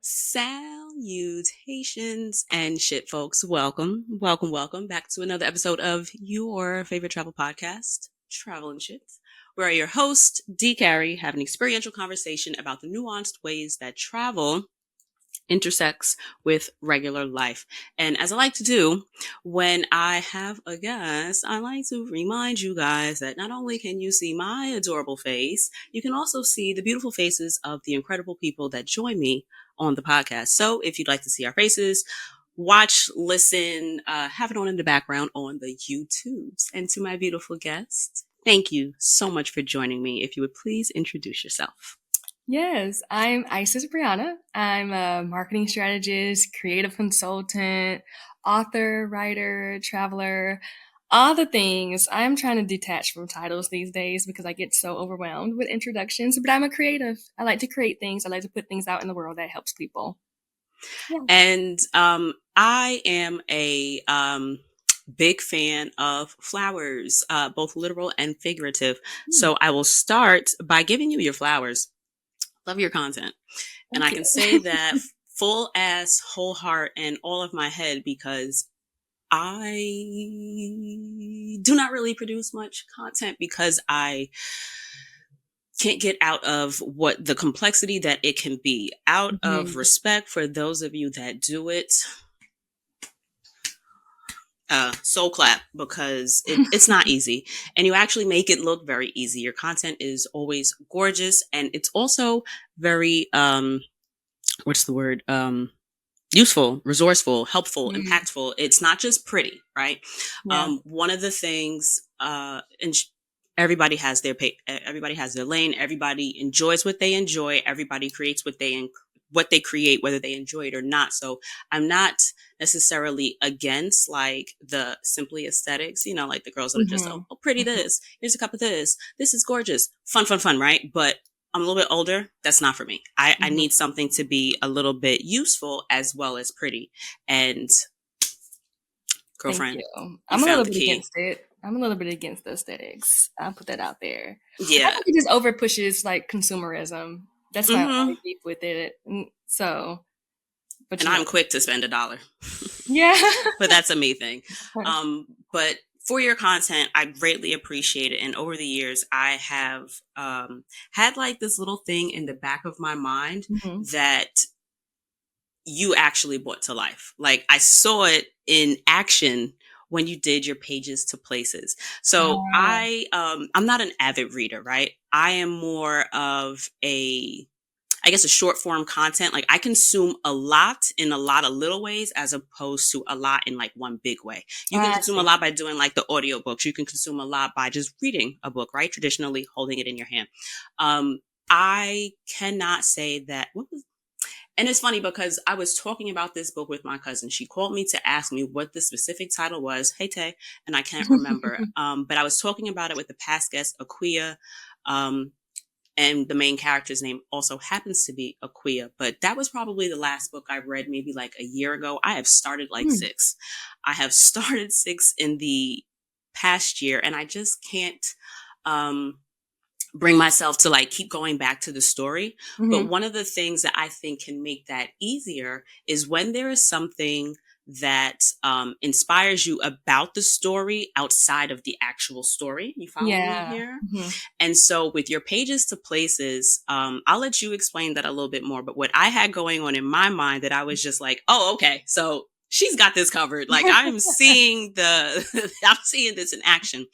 Salutations and shit, folks. Welcome back to another episode of your favorite travel podcast, Travel and Shit, where your host, D. Carey, have an experiential conversation about the nuanced ways that travel intersects with regular life. And as I like to do when I have a guest, I like to remind you guys that not only can you see my adorable face, you can also see the beautiful faces of the incredible people that join me on the podcast. So if you'd like to see our faces, watch, listen, have it on in the background on the YouTubes. And to my beautiful guests, thank you so much for joining me. If you would please introduce yourself. Yes, I'm Isis Breanna. I'm a marketing strategist, creative consultant, author, writer, traveler, all the things. I'm trying to detach from titles these days because I get so overwhelmed with introductions, but I'm a creative. I like to create things. I like to put things out in the world that helps people. Yeah. And I am a big fan of flowers, both literal and figurative. Hmm, So I will start by giving you your flowers. Love your content. And I thank you. can say that full ass, whole heart, and all of my head because I do not really produce much content because I can't get out of what the complexity that it can be. Out of Mhm. respect for those of you that do it, soul clap because it's not easy and you actually make it look very easy. Your content is always gorgeous and it's also very, what's the word? Useful, resourceful, helpful, Mm, impactful. It's not just pretty, right? yeah. One of the things, everybody has everybody has their lane. Everybody enjoys what they enjoy. Everybody creates what they create, whether they enjoy it or not. So I'm not necessarily against like the simply aesthetics, like the girls that are just, Hmm. oh, pretty Hmm. this, here's a cup of this. This is gorgeous. Fun, right? But I'm a little bit older. That's not for me. I Hmm. need something to be a little bit useful as well as pretty. And Thank girlfriend, you. you I'm a found little the bit key. against it. I'm a little bit against the aesthetics. I'll put that out there. I Yeah. think it just over pushes like consumerism. That's my Hmm. only beef with it. So, but And you know, I'm quick to spend $1. yeah. But that's a me thing. But for your content, I greatly appreciate it. And over the years, I have had like this little thing in the back of my mind Hmm. that you actually brought to life. Like I saw it in action when you did your pages to places. So Uh, I'm not an avid reader, right? I am more of I guess a short form content. Like I consume a lot in a lot of little ways as opposed to a lot in like one big way. You can I consume a see. lot by doing like the audiobooks. You can consume a lot by just reading a book, right? Traditionally holding it in your hand. Um, I cannot say that. And it's funny because I was talking about this book with my cousin. She called me to ask me what the specific title was. Hey, Tay. And I can't remember. But I was talking about it with the past guest, Aquia. Um, and the main character's name also happens to be Aquia. But that was probably the last book I read maybe like a year ago. I have started like Hmm. six. I have started six in the past year, and I just can't. Um, bring myself to like keep going back to the story. But Hmm. one of the things that I think can make that easier is when there is something that inspires you about the story outside of the actual story. You following me Yeah. here? Hmm. And so with your pages to places, I'll let you explain that a little bit more. But what I had going on in my mind that I was just like, oh, okay, so she's got this covered. Like I'm seeing I'm seeing this in action.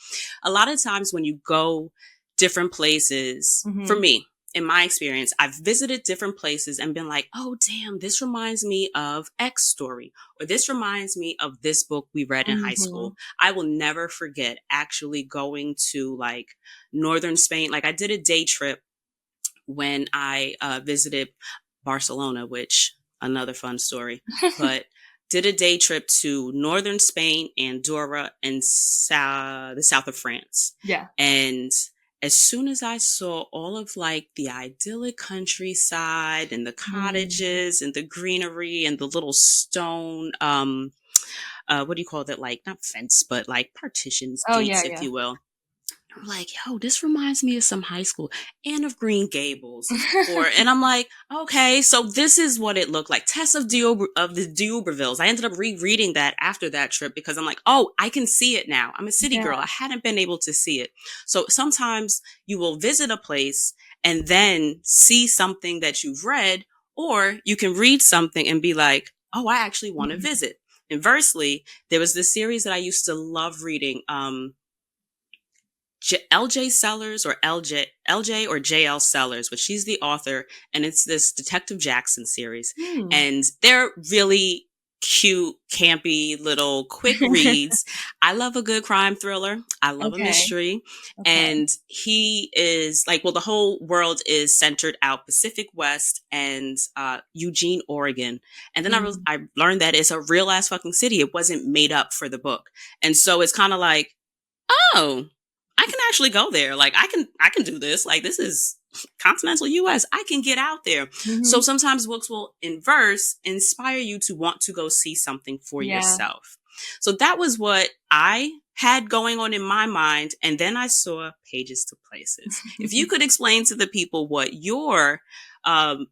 A lot of times when you go different places, for Hmm. me, in my experience, I've visited different places and been like, oh, damn, this reminds me of X story, or this reminds me of this book we read in high Hmm. school. I will never forget actually going to like northern Spain. Like I did a day trip when I visited Barcelona, which another fun story, but did a day trip to northern Spain, Andorra, and the south of France. Yeah. And as soon as I saw all of like the idyllic countryside and the Mm. cottages and the greenery and the little stone, what do you call that? Like not fence, but like partitions, Oh, yeah, gates, if yeah. you will. I'm like, yo, this reminds me of some high school and of Green Gables. And I'm like, okay, so this is what it looked like. Tess of the D'Ubervilles. I ended up rereading that after that trip because I'm like, oh, I can see it now. I'm a city girl. Yeah. I hadn't been able to see it. So sometimes you will visit a place and then see something that you've read, or you can read something and be like, oh, I actually want to Mhm. visit. Inversely, there was this series that I used to love reading. LJ Sellers or LJ or JL Sellers, but she's the author, and it's this Detective Jackson series. Hmm. And they're really cute, campy little quick reads. I love a good crime thriller. I love a Okay. mystery. Okay. And he is like, well, the whole world is centered out Pacific West and Eugene, Oregon. And then Mm. I learned that it's a real ass fucking city. It wasn't made up for the book. And so it's kind of like, oh, I can actually go there. Like I can do this. Like this is continental US. I can get out there. So Mhm. sometimes books will inverse inspire you to want to go see something for Yeah. yourself. So that was what I had going on in my mind. And then I saw Pages to Places. If you could explain to the people what your um,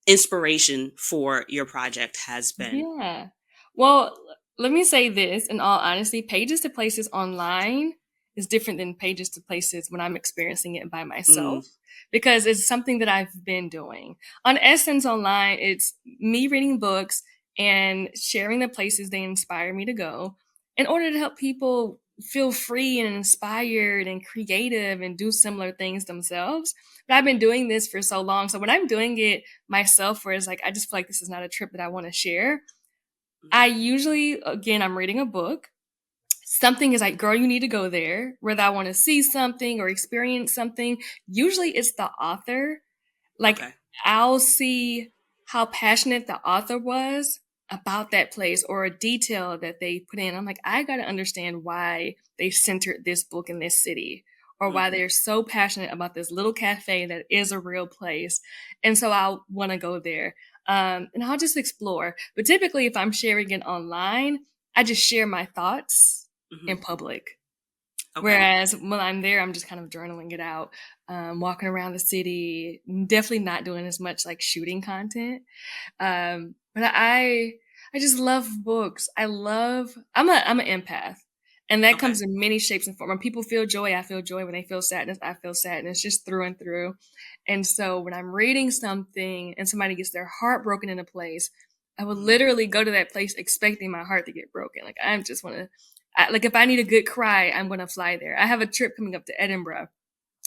inspiration for your project has been. Yeah. Well, let me say this in all honesty, Pages to Places online is different than Pages to Places when I'm experiencing it by Mm, myself because it's something that I've been doing. On Essence Online, it's me reading books and sharing the places they inspire me to go in order to help people feel free and inspired and creative and do similar things themselves. But I've been doing this for so long. So when I'm doing it myself, where it's like, I just feel like this is not a trip that I want to share, I usually, again, I'm reading a book. Something is like, girl, you need to go there, whether I want to see something or experience something. Usually it's the author. Like, okay. I'll see how passionate the author was about that place or a detail that they put in. I'm like, I got to understand why they centered this book in this city or why Mm-hmm. they're so passionate about this little cafe that is a real place. And so I'll want to go there. And I'll just explore. But typically, if I'm sharing it online, I just share my thoughts Mm-hmm. in public. Okay. Whereas when I'm there, I'm just kind of journaling it out, walking around the city, definitely not doing as much like shooting content. But I just love books. I'm an empath. And that Okay. comes in many shapes and forms. When people feel joy, I feel joy. When they feel sadness, I feel sadness, just through and through. And so when I'm reading something and somebody gets their heart broken in a place, I would Mm-hmm. literally go to that place expecting my heart to get broken. Like I'm just want to, like if I need a good cry, I'm going to fly there. I have a trip coming up to Edinburgh,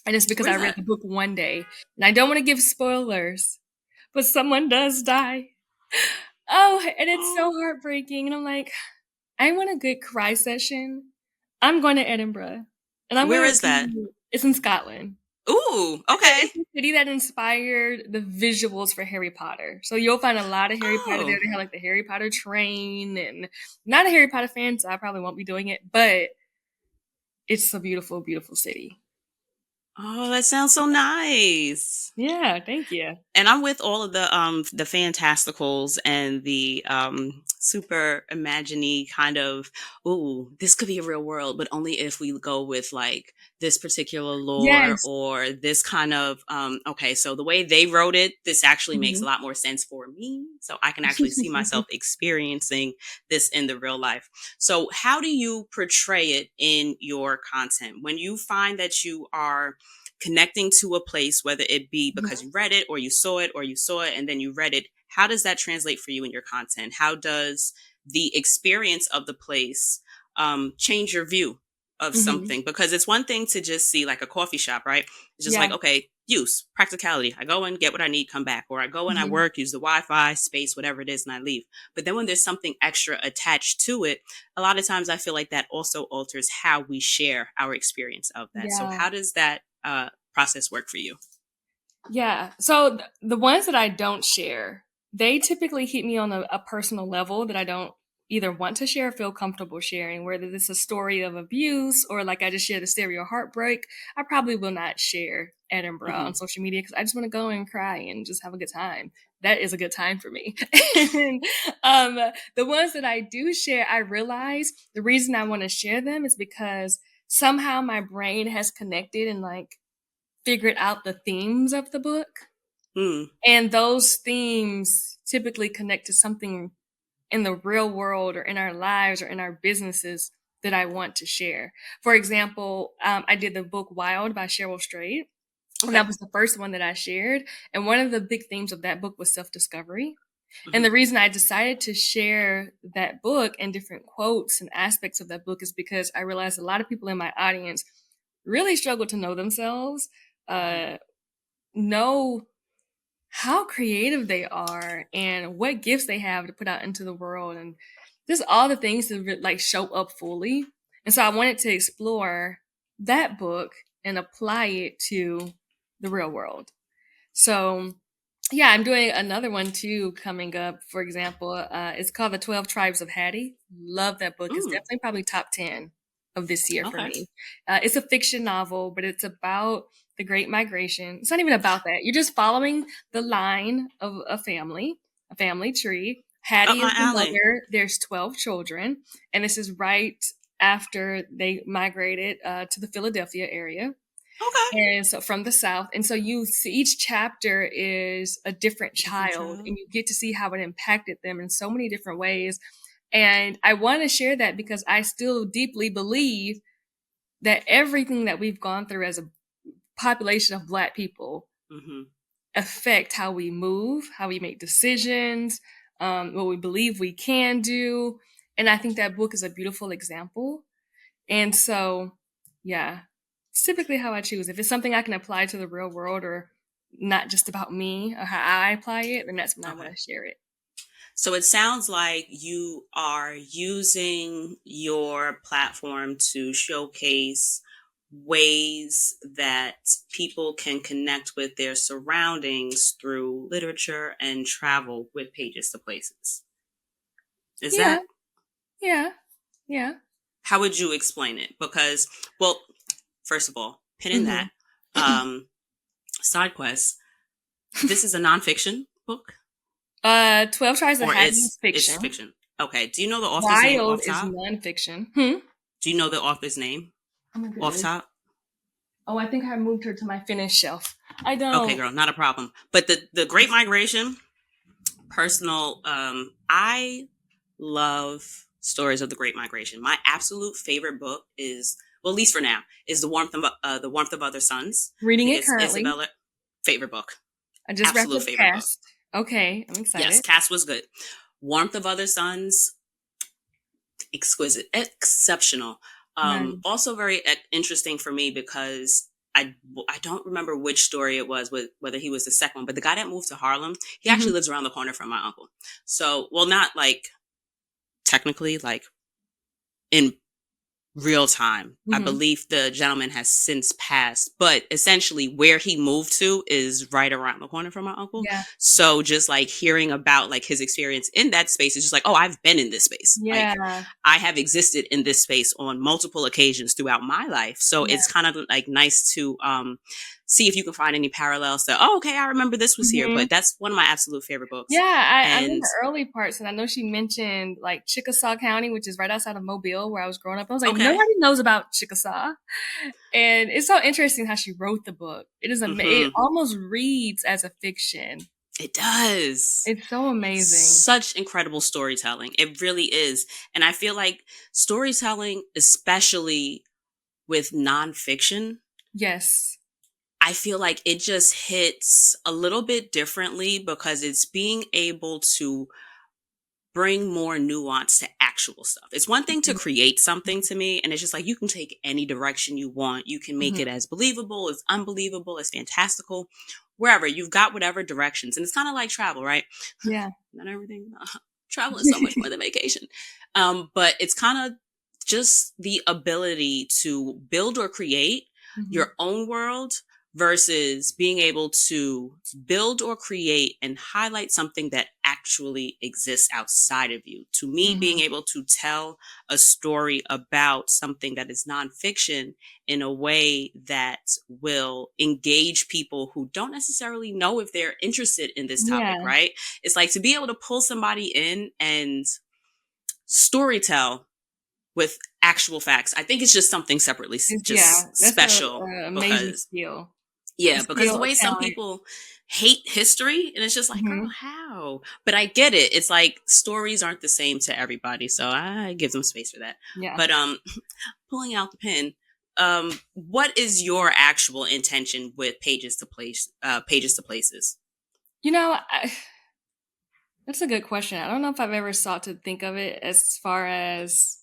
and it's because I Where's read that? the book one day, and I don't want to give spoilers, but someone does die. Oh, and it's so Oh, heartbreaking. And I'm like, I want a good cry session. I'm going to Edinburgh, and I'm where going to is that? be. It's in Scotland. Ooh, okay. It's a city that inspired the visuals for Harry Potter. So you'll find a lot of Harry Potter there. Oh, They have like the Harry Potter train, and not a Harry Potter fan, so I probably won't be doing it, but it's a beautiful, beautiful city. oh, that sounds so nice. Yeah, thank you. And I'm with all of the fantasticals and the super imagine kind of, ooh, this could be a real world, but only if we go with like this particular lore Yes. or this kind of okay, so the way they wrote it, this actually makes a Mhm. lot more sense for me. So I can actually see myself experiencing this in the real life. So how do you portray it in your content? When you find that you are connecting to a place, whether it be because Mhm. you read it or you saw it or you saw it and then you read it, how does that translate for you in your content? How does the experience of the place change your view of Mhm. something? Because it's one thing to just see like a coffee shop, right? It's just like, Yeah. okay, use, practicality. I go in, get what I need, come back. Or I go in, I Mhm. work, use the Wi Fi, space, whatever it is, and I leave. But then when there's something extra attached to it, a lot of times I feel like that also alters how we share our experience of that. So, Yeah. how does that process work for you? Yeah. So the ones that I don't share, they typically hit me on a personal level that I don't either want to share or feel comfortable sharing. Whether it's a story of abuse or like I just shared the stereo heartbreak, I probably will not share Edinburgh Mm-hmm. on social media because I just want to go and cry and just have a good time. That is a good time for me. and the ones that I do share, I realize the reason I want to share them is because somehow my brain has connected and like figured out the themes of the book. Mm. And those themes typically connect to something in the real world or in our lives or in our businesses that I want to share. For example, I did the book Wild by Cheryl Strait. And Okay. that was the first one that I shared. And one of the big themes of that book was self discovery. And Hmm. the reason I decided to share that book and different quotes and aspects of that book is because I realized a lot of people in my audience really struggle to know themselves, uh, know how creative they are and what gifts they have to put out into the world and just all the things to like show up fully. And so I wanted to explore that book and apply it to the real world. So yeah, I'm doing another one too coming up. For example, it's called The 12 Tribes of Hattie. Love that book. It's Mm. definitely probably top 10 of this year for Okay. me. It's a fiction novel, but it's about the Great Migration. It's not even about that. You're just following the line of a family tree. Up Hattie is my the alley. mother. There's 12 children, and this is right after they migrated to the Philadelphia area. Okay. And so from the South. And so you see each chapter is a different Different child child. and you get to see how it impacted them in so many different ways. And I want to share that because I still deeply believe that everything that we've gone through as a population of Black people Hmm. affect how we move, how we make decisions, what we believe we can do. And I think that book is a beautiful example. And so, yeah, it's typically how I choose. If it's something I can apply to the real world or not just about me or how I apply it, then that's when I want Okay. to share it. So it sounds like you are using your platform to showcase ways that people can connect with their surroundings through literature and travel with pages to places. Is Yeah, that yeah, yeah. how would you explain it? Because, well, first of all, pin in Hmm. that. Um, Side quest. This is a nonfiction book, 12 Tries of or Hattie is it's fiction. fiction. Okay. Do you know the author's name Wild off is top? nonfiction. Hmm? Do you know the author's name Oh my off goodness. top? Oh, I think I moved her to my finished shelf. I Okay, don't. girl, not a problem. But the Great Migration, personal. I love stories of the Great Migration. My absolute favorite book is, well, at least for now, is the Warmth of Other Suns. I Reading think it it's currently. Isabella. Favorite book. I just wrapped Absolute up favorite book. Cast. Okay, I'm Yes, excited. Cass was good. Warmth of Other Suns, exquisite, exceptional. Nice. Also very interesting for me because I don't remember which story it was, whether he was the second one, but the guy that moved to Harlem, he actually Hmm. lives around the corner from my uncle. So, well, not like technically, like in real time. I Hmm. believe the gentleman has since passed, but essentially where he moved to is right around the corner from my uncle. Yeah. So just like hearing about like his experience in that space is just like, oh, I've been in this space. Like Yeah. I have existed in this space on multiple occasions throughout my life. So Yeah. it's kind of like nice to see if you can find any parallels to, oh, okay, I remember this was here. Hmm. But that's one of my absolute favorite books. Yeah, I know And the early parts, and I know she mentioned like Chickasaw County, which is right outside of Mobile, where I was growing up. I was like, okay. nobody knows about Chickasaw, and it's so interesting how she wrote the book. It is it Hmm. almost reads as a fiction. It does. It's so amazing. Such incredible storytelling. It really is. And I feel like storytelling, especially with nonfiction, Yes. I feel like it just hits a little bit differently because it's being able to bring more nuance to actual stuff. It's one thing to Mhm. create something to me, and it's just like you can take any direction you want. You can make Mhm. it as believable, as unbelievable, as fantastical, wherever. You've got whatever directions. And it's kind of like travel, right? Yeah. Not everything. Travel is so much more than vacation. But it's kind of just the ability to build or create Mhm. your own world versus being able to build or create and highlight something that actually exists outside of you. To me, being Mhm. able to tell a story about something that is nonfiction in a way that will engage people who don't necessarily know if they're interested in this topic, Yeah. right? It's like to be able to pull somebody in and storytell with actual facts. I think it's just something separately Yeah, just that's a, special amazing because skill. A yeah, because skill, the a way some talent. people hate history and it's just like, girl, Hmm. how? But I get it. It's like stories aren't the same to everybody, so I give them space for that. Yeah. But pulling out the pen, what is your actual intention with pages to places? You know, that's a good question. I don't know if I've ever sought to think of it as far as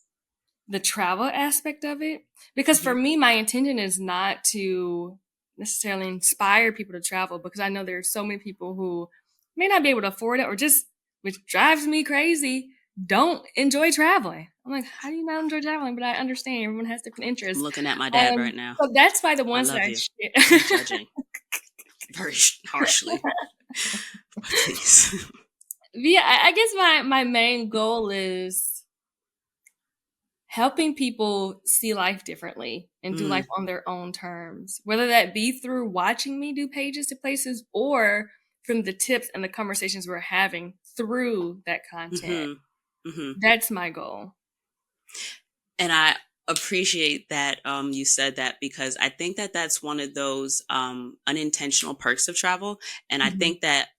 the travel aspect of it. Because for Hmm. me, my intention is not to necessarily inspire people to travel because I know there's so many people who may not be able to afford it or just, which drives me crazy, don't enjoy traveling. I'm like, how do you not enjoy traveling? But I understand everyone has different I'm interests. looking at my dad right now. So that's why the I ones that love I you. share. I'm judging very harshly, but please. Yeah, I guess my main goal is helping people see life differently and do life Mm, on their own terms, whether that be through watching me do pages to places or from the tips and the conversations we're having through that content. hmm hmm That's my goal. And I appreciate that you said that because I think that that's one of those unintentional perks of travel, and I Hmm. think that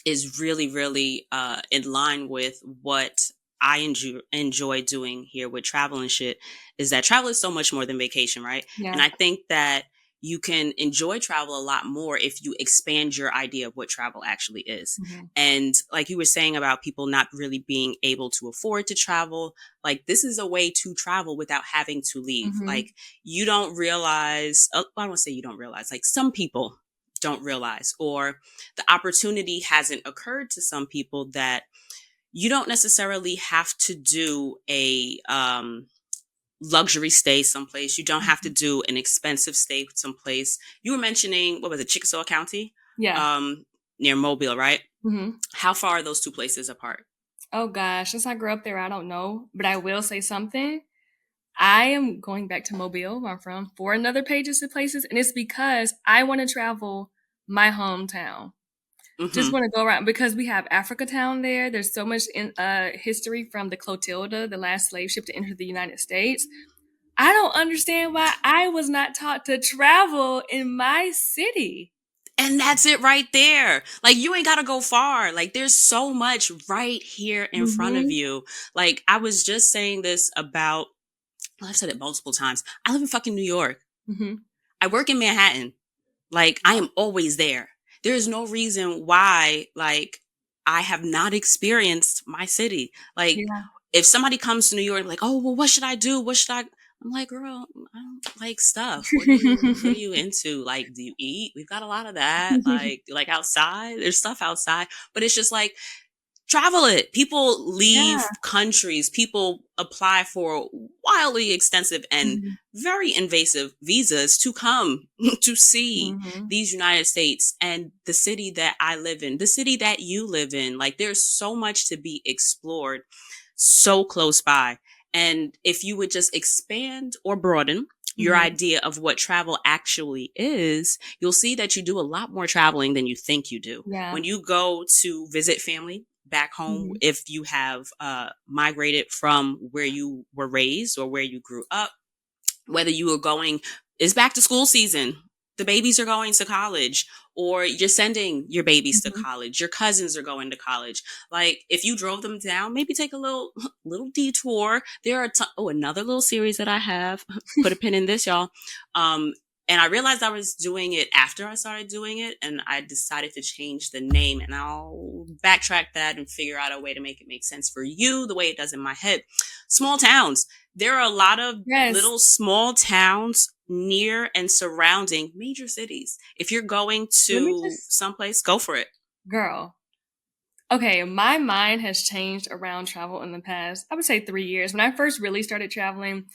is really, really in line with what I enjoy doing here with travel and shit is that travel is so much more than vacation, right? And Yeah. I think that you can enjoy travel a lot more if you expand your idea of what travel actually is. Hmm. And like you were saying about people not really being able to afford to travel, like this is a way to travel without having to leave. Hmm. Like you don't realize, I don't want to say you don't realize, like some people don't realize, or the opportunity hasn't occurred to some people that you don't necessarily have to do a luxury stay someplace. You don't have to do an expensive stay someplace. You were mentioning, what was it, Chickasaw County, Yeah. um, near Mobile, right? Hmm. How far are those two places apart? Oh gosh, since I grew up there, I don't know, but I will say something. I am going back to Mobile, where I'm from, for another pages to places, and it's because I want to travel my hometown. Just Mm-hmm. want to go around because we have Africa Town there. There's so much in history from the Clotilda, the last slave ship to enter the United States. I don't understand why I was not taught to travel in my city. And that's it right there. Like you ain't got to go far. Like there's so much right here in front of Mm-hmm. you. Like I was just saying this about, well, I've said it multiple times. I live in fucking New York. Mm-hmm. I work in Manhattan. Like I Yeah. am always there. There is no reason why like I have not experienced my city. Like Yeah. if somebody comes to New York like, "Oh, well what should I do? What should I?" I'm like, "Girl, I don't like stuff. What are you into? Like do you eat? We've got a lot of that. Like outside, there's stuff outside, but it's just like travel it. People Yeah. leave countries. People apply for wildly extensive and Mm-hmm. very invasive visas to come to see Mm-hmm. these United States and the city that I live in, the city that you live in. Like there's so much to be explored so close by. And if you would just expand or broaden your Mm-hmm. idea of what travel actually is, you'll see that you do a lot more traveling than you think you do. Yeah. When you go to visit family back home, Mm-hmm. if you have migrated from where you were raised or where you grew up, whether you are going, it's back to school season, the babies are going to college, or you're sending your babies to Mm-hmm. college, your cousins are going to college. Like if you drove them down, maybe take a little detour. There are another little series that I have. Put a pin in this, y'all. um and I realized I was doing it after I started doing it, and I decided to change the name, and I'll backtrack that and figure out a way to make it make sense for you the way it does in my head. Small towns, there are a lot of Yes. little small towns near and surrounding major cities. If you're going Let me to just, someplace, go for it. girl. Okay, my mind has changed around travel in the past, I would say 3 years. When I first really started traveling,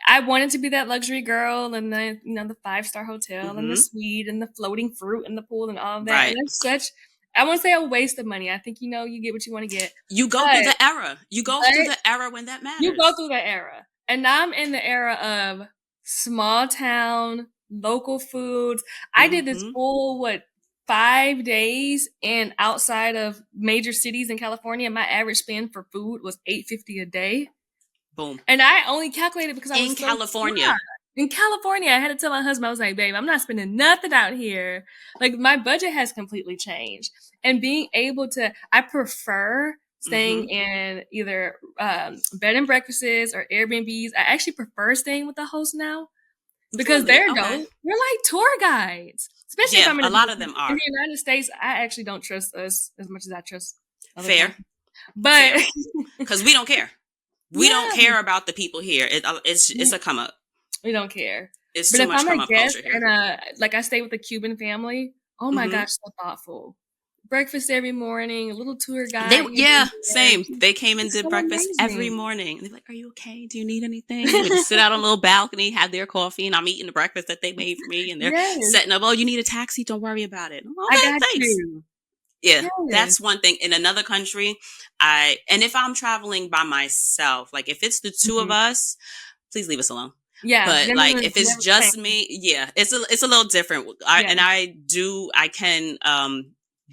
I wanted to be that luxury girl and the 5-star hotel and the Hmm. suite and the floating fruit in the pool and all of that. And Right. that's such, I won't say a waste of money. I think, you get what you want to get. You go through But, the era. You go but through the era when that you go matters. through that era. And now I'm in the era of small town, local foods. I did this Hmm. full, 5 days, and outside of major cities in California, my average spend for food was $8.50 a day. Boom. And I only calculated because I In was so California. shocked. In California, I had to tell my husband, I was like, babe, I'm not spending nothing out here. Like, my budget has completely changed. And being able to, I prefer staying Mm-hmm. in either bed and breakfasts or Airbnbs. I actually prefer staying with the host now because Really? there you Okay. go. We're like tour guides, especially if Yeah, I'm in a a lot different of them country. In are. the United States, I actually don't trust us as much as I trust other Fair. countries. But Fair. Because we don't care. We don't yeah, care about the people here. It's we, a come up. we don't care. It's But too if much I'm a come up guest culture here. and like I stay with a Cuban family, oh my Mm-hmm. gosh, so thoughtful. Breakfast every morning, a little tour They guide here yeah, and there. same. They came and It's did so breakfast every amazing. morning. And they're like, "Are you okay? Do you need anything?" We just sit out on a little balcony, have their coffee, and I'm eating the breakfast that they made for me. And they're Yes, setting up. Oh, you need a taxi? Don't worry about it. I'm like, I okay, got thanks. you. Yeah, Yes. that's one thing. In another country, and if I'm traveling by myself, like if it's the two of Hmm. us, please leave us alone. Yeah, But like if it's never just change. me, yeah, it's a little different. Yeah. I can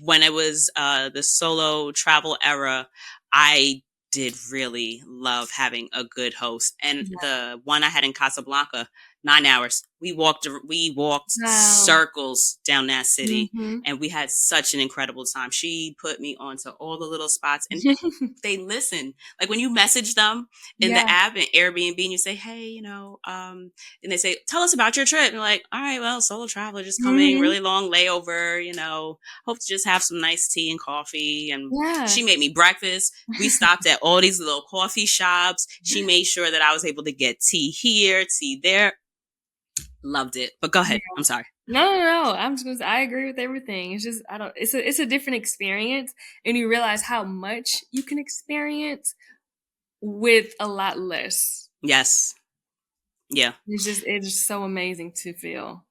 when it was the solo travel era, I did really love having a good host. And Yeah. the one I had in Casablanca, 9 hours. We walked Wow. circles down that city, Hmm. and we had such an incredible time. She put me onto all the little spots, and they listen. Like when you message them in the Yeah. app and Airbnb and you say, hey, and they say, tell us about your trip. And you're like, all right, well, solo traveler just coming, Hmm. really long layover, hope to just have some nice tea and coffee. And Yeah. she made me breakfast. We stopped at all these little coffee shops. She made sure that I was able to get tea here, tea there. Loved it. But go Yeah. ahead. I'm sorry. No, no, no. I'm just gonna say, I agree with everything. It's just I don't. It's a different experience, and you realize how much you can experience with a lot less. Yes. Yeah. It's just so amazing to feel.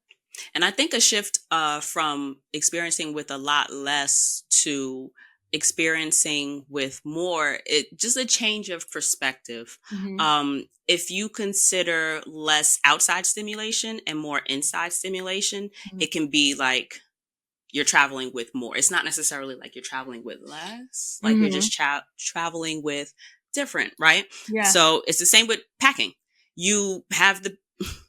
And I think a shift from experiencing with a lot less to experiencing with more, it just a change of perspective. Hmm. If you consider less outside stimulation and more inside stimulation, it can be like you're traveling with more. It's not necessarily like you're traveling with less, like you're Hmm. just traveling with different, right? Yeah. So it's the same with packing. You have the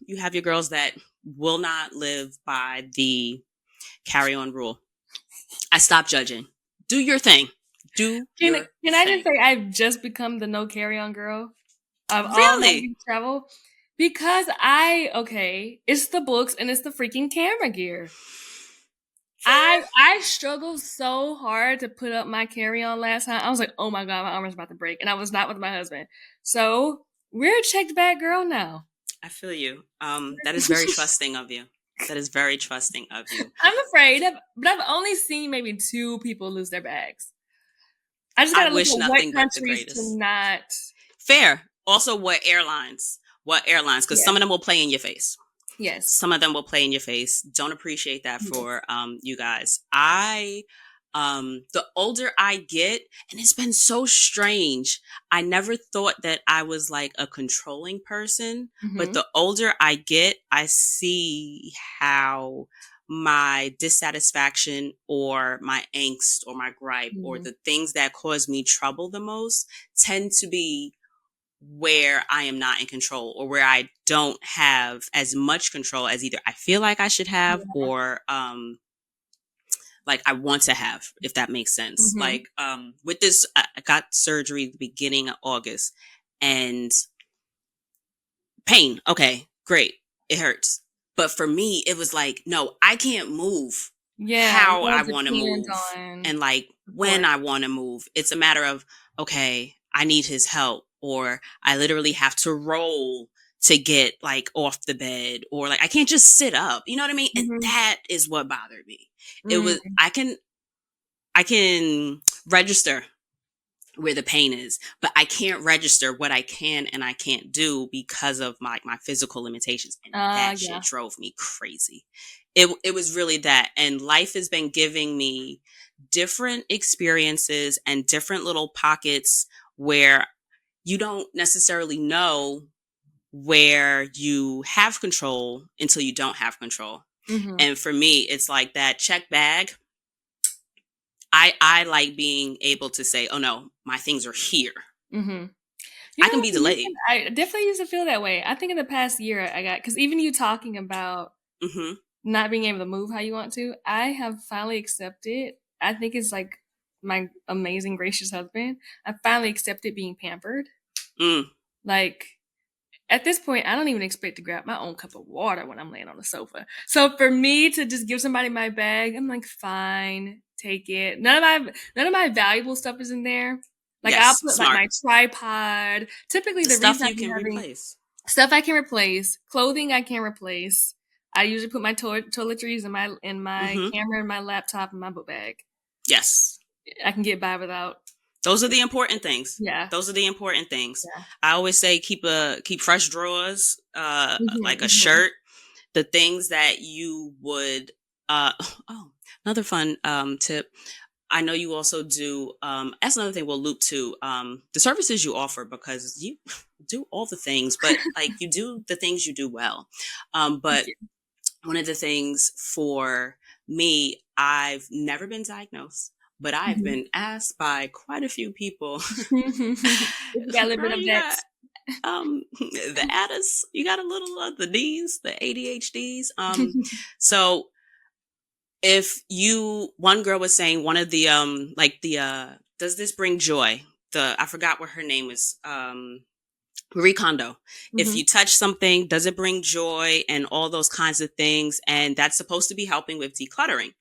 you have your girls that will not live by the carry on rule. I stop judging. Do your thing. Do your Can I just thing. say I've just become the no carry on girl of all my Really? beach travel because it's the books and it's the freaking camera gear. I struggled so hard to put up my carry on last time. I was like, oh my god, my arm is about to break, and I was not with my husband. So we're a checked bag girl now. I feel you. That is very trusting of you. That is very trusting of you. I'm afraid, but I've only seen maybe two people lose their bags. I just I gotta look wish at what nothing but the countries to greatest. not. Fair. Also, what airlines? What airlines? Because Yeah. some of them will play in your face. Yes. Some of them will play in your face. Don't appreciate that Yes. for you guys. The older I get, and it's been so strange. I never thought that I was like a controlling person, but Hmm. the older I get, I see how my dissatisfaction or my angst or my gripe or Hmm. the things that cause me trouble the most tend to be where I am not in control or where I don't have as much control as either I feel like I should have Yeah. or like I want to have, if that makes sense. Hmm. Like with this, I got surgery at the beginning of August and pain. Okay, great. It hurts. But for me, it was like, no, I can't move Yeah. how You I want want to depend move on and like when support. I want to move. It's a matter of, okay, I need his help or I literally have to roll to get like off the bed or like I can't just sit up. You know what I mean? And Hmm. that is what bothered me. It was Mm. I can register where the pain is, but I can't register what I can and I can't do because of my physical limitations. And that shit Yeah. drove me crazy. It was really that. And life has been giving me different experiences and different little pockets where you don't necessarily know where you have control until you don't have control. Hmm. And for me, it's like that check bag. I like being able to say, oh no, my things are here. Hmm. You I know can what? be delayed. I definitely used to feel that way. I think in the past year I got because even you talking about Hmm. not being able to move how you want to, I have finally accepted. I think it's like my amazing, gracious husband. I finally accepted being pampered. Mm. Like at this point, I don't even expect to grab my own cup of water when I'm laying on the sofa. So for me to just give somebody my bag, I'm like, fine, take it. None of my valuable stuff is in there. Like I'll Yes, put like smart. my tripod. Typically, The the reason stuff I you be can having replace. stuff I can replace, clothing I can replace. I usually put my toiletries in my Hmm. camera, and my laptop, in my book bag. Yes. I can get by without. Those are the important things. Yeah. Those are the important things. Yeah. I always say keep fresh drawers, like a Hmm. shirt, the things that you would uh oh, another fun tip. I know you also do that's another thing we'll loop to the services you offer because you do all the things, but like you do the things you do well. Thank But one of the things for me, I've never been diagnosed, but I've you. been asked by quite a few people, You got a little bit girl, of you that. got the ADDS, you got a little of the D's, the ADHDs. So if you, one girl was saying one of the like the does this bring joy? The I forgot what her name was. Marie Kondo. If Hmm. you touch something, does it bring joy and all those kinds of things? And that's supposed to be helping with decluttering.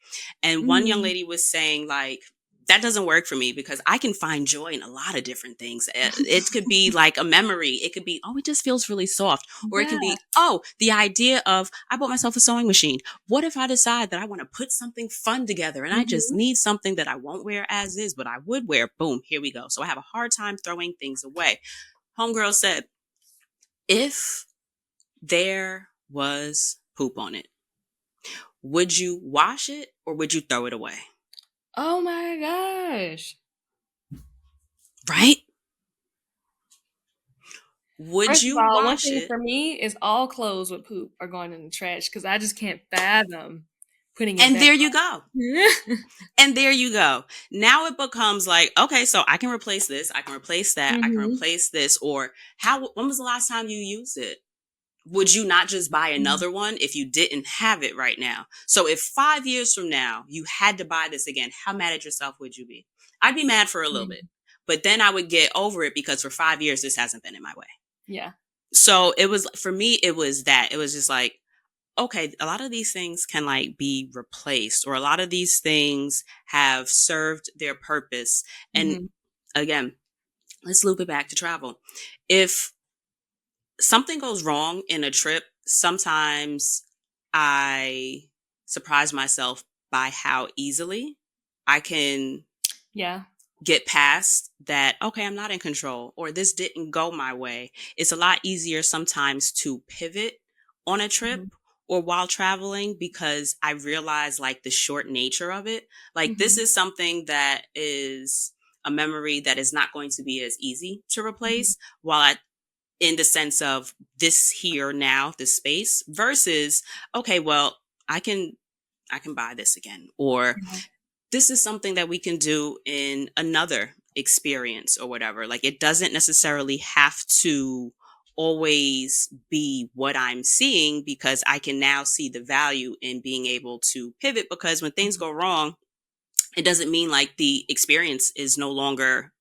And one young Mm. lady was saying, like, that doesn't work for me because I can find joy in a lot of different things. It could be like a memory. It could be, oh, it just feels really soft. Or it can Yeah. be, oh, the idea of, I bought myself a sewing machine. What if I decide that I want to put something fun together and I just Hmm. need something that I won't wear as is, but I would wear? Boom, here we go. So I have a hard time throwing things away. Homegirl said, if there was poop on it, would you wash it or would you throw it away? Oh my gosh. Right? Would First of you all, one wash thing it? for me is all clothes with poop are going in the trash because I just can't fathom putting it And back there you go. on. And there you go. Now it becomes like, okay, so I can replace this. I can replace that. I can Hmm. replace this. Or when was the last time you used it? Would you not just buy another one if you didn't have it right now? So if 5 years from now you had to buy this again, how mad at yourself would you be? I'd be mad for a little bit, but then I would get over it because for 5 years this hasn't been in my way. Yeah. So it was for me, it was that. It was just like, okay, a lot of these things can like be replaced, or a lot of these things have served their purpose. And Hmm. again, let's loop it back to travel. If something goes wrong in a trip, sometimes I surprise myself by how easily I can Yeah. get past that. Okay, I'm not in control, or this didn't go my way. It's a lot easier sometimes to pivot on a trip Hmm. or while traveling because I realize like the short nature of it. Like this Hmm. is something that is a memory that is not going to be as easy to Hmm. replace, while I in the sense of this here now, this space versus, okay, well, I can I can buy this again, or Yeah. this is something that we can do in another experience or whatever. Like it doesn't necessarily have to always be what I'm seeing because I can now see the value in being able to pivot because when things go wrong, it doesn't mean like the experience is no longer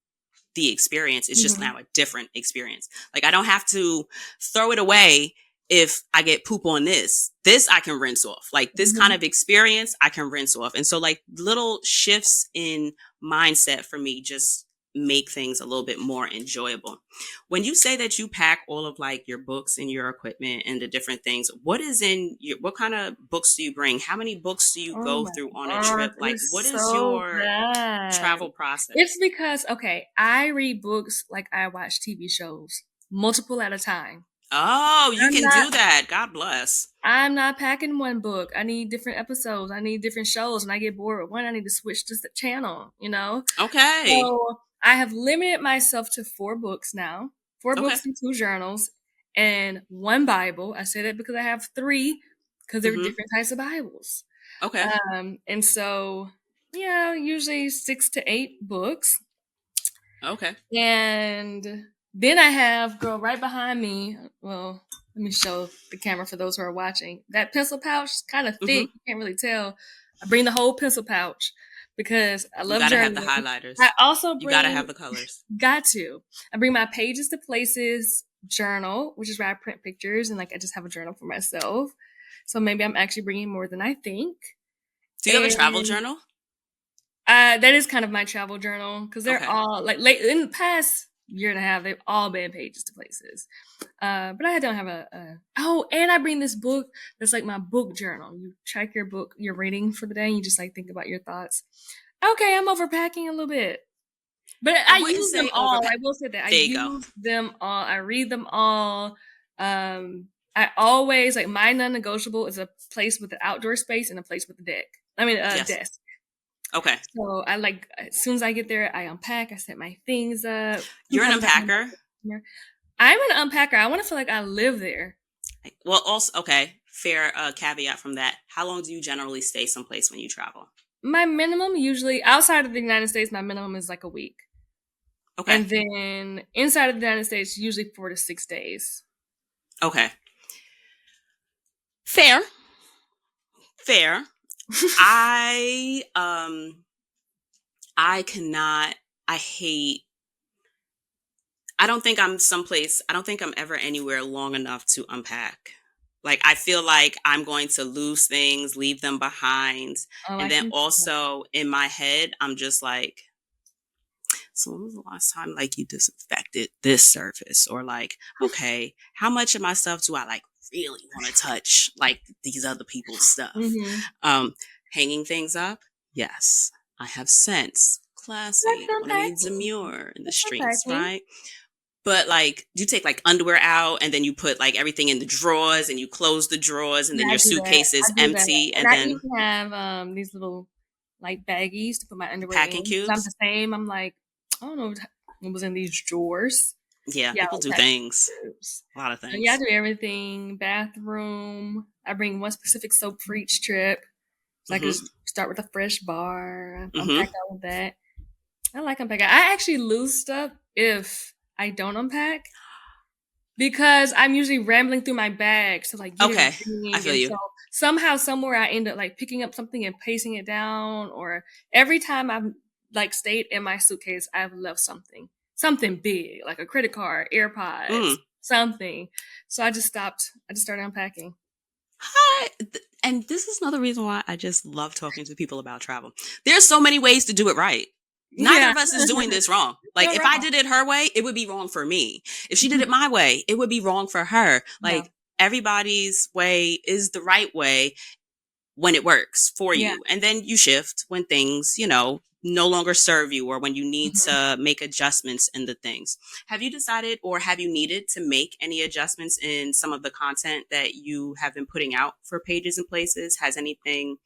the experience. It's just Hmm. now a different experience. Like I don't have to throw it away if I get poop on this. This I can rinse off. Like this kind Hmm. of experience I can rinse off. And so like little shifts in mindset for me just make things a little bit more enjoyable. When you say that you pack all of like your books and your equipment and the different things, what is in your, what kind of books do you bring? How many books do you Oh go my through on a gosh, trip? Like what it's is so your bad. travel process? It's because, okay, I read books like I watch TV shows, multiple at a time. Oh, you I'm can not do that. God bless. I'm not packing one book. I need different episodes. I need different shows. And I get bored with one, I need to switch to the channel. Okay. So I have limited myself to 4 books now, four Okay. books and 2 journals, and one Bible. I say that because I have three, because there are Mm-hmm. different types of Bibles. Okay. And so, yeah, usually 6 to 8 books. Okay. And Then I have, girl, right behind me. Well, let me show the camera for those who are watching. That pencil pouch is kind of Mm-hmm. thick. You can't really tell. I bring the whole pencil pouch because I You love got to have the journaling. I highlighters. also You got to bring, have the colors. got to. I bring my pages to places journal, which is where I print pictures and like I just have a journal for myself. So maybe I'm actually bringing more than I think. Do you have a travel And journal? that is kind of my travel journal because they're Okay. all like late in the past year and a half. They've all been pages to places. But I don't have oh, and I bring this book that's like my book journal. You check your book, your reading for the day, and you just like think about your thoughts. Okay, I'm overpacking a little bit, but I I wouldn't use them say all. overpack. I will say that I There you go. use them all. I read them all. I always like my non-negotiable is a place with an outdoor space and a place with a deck. I mean, a Yes. desk. Okay. So I like as soon as I get there, I unpack. I set my things up. You're an Sometimes I have unpacker. I'm an unpacker. I want to feel like I live there. Well, also, okay. Fair caveat from that. How long do you generally stay someplace when you travel? My minimum usually outside of the United States, my minimum is like a week. Okay. And then inside of the United States, usually 4 to 6 days. Okay. Fair. Fair. I cannot I hate I don't think I'm someplace I don't think I'm ever anywhere long enough to unpack. Like I feel like I'm going to lose things, leave them behind. Oh, And I then can. also in my head, I'm just like, so when was the last time like you disinfected this surface? Or like, okay, how much of my stuff do I like really want to touch like these other people's stuff? Mm-hmm. Um, Hanging things up, yes, I have sense. That's Classy. Want to be unpacking. demure in the That's streets, unpacking. right? But like, do you take like underwear out and then you put like everything in the drawers and you close the drawers and then Yeah, I your do that. suitcase I is do that. empty And and I then even have these little like baggies to put my underwear in. packing So I'm cubes? the same. I'm like, I don't know what was in these drawers. Yeah, Yeah, people like do packing things. groups. A lot of Yeah, I things. do everything. Bathroom. I bring one specific soap for each trip. So I can Mm-hmm. just start with a fresh bar, unpack Mm-hmm. all of that. I like unpacking. I actually lose stuff if I don't unpack because I'm usually rambling through my bag to like get Okay. I everything. feel And you. so somehow, somewhere, I end up like picking up something and pasting it down. Or every time I've like stayed in my suitcase, I've left something big, like a credit card, AirPods, Mm. something. So I just stopped. I just started unpacking. Hi. And this is another reason why I just love talking to people about travel. There's so many ways to do it right. Neither Yeah, of us is doing this wrong. Like no if I wrong. did it her way, it would be wrong for me. If she did it my way, it would be wrong for her. Yeah, Like everybody's way is the right way when it works for yeah. you. And then you shift when things, no longer serve you or when you need Mhm. to make adjustments in the things. Have you decided or have you needed to make any adjustments in some of the content that you have been putting out for pages and places? Has anything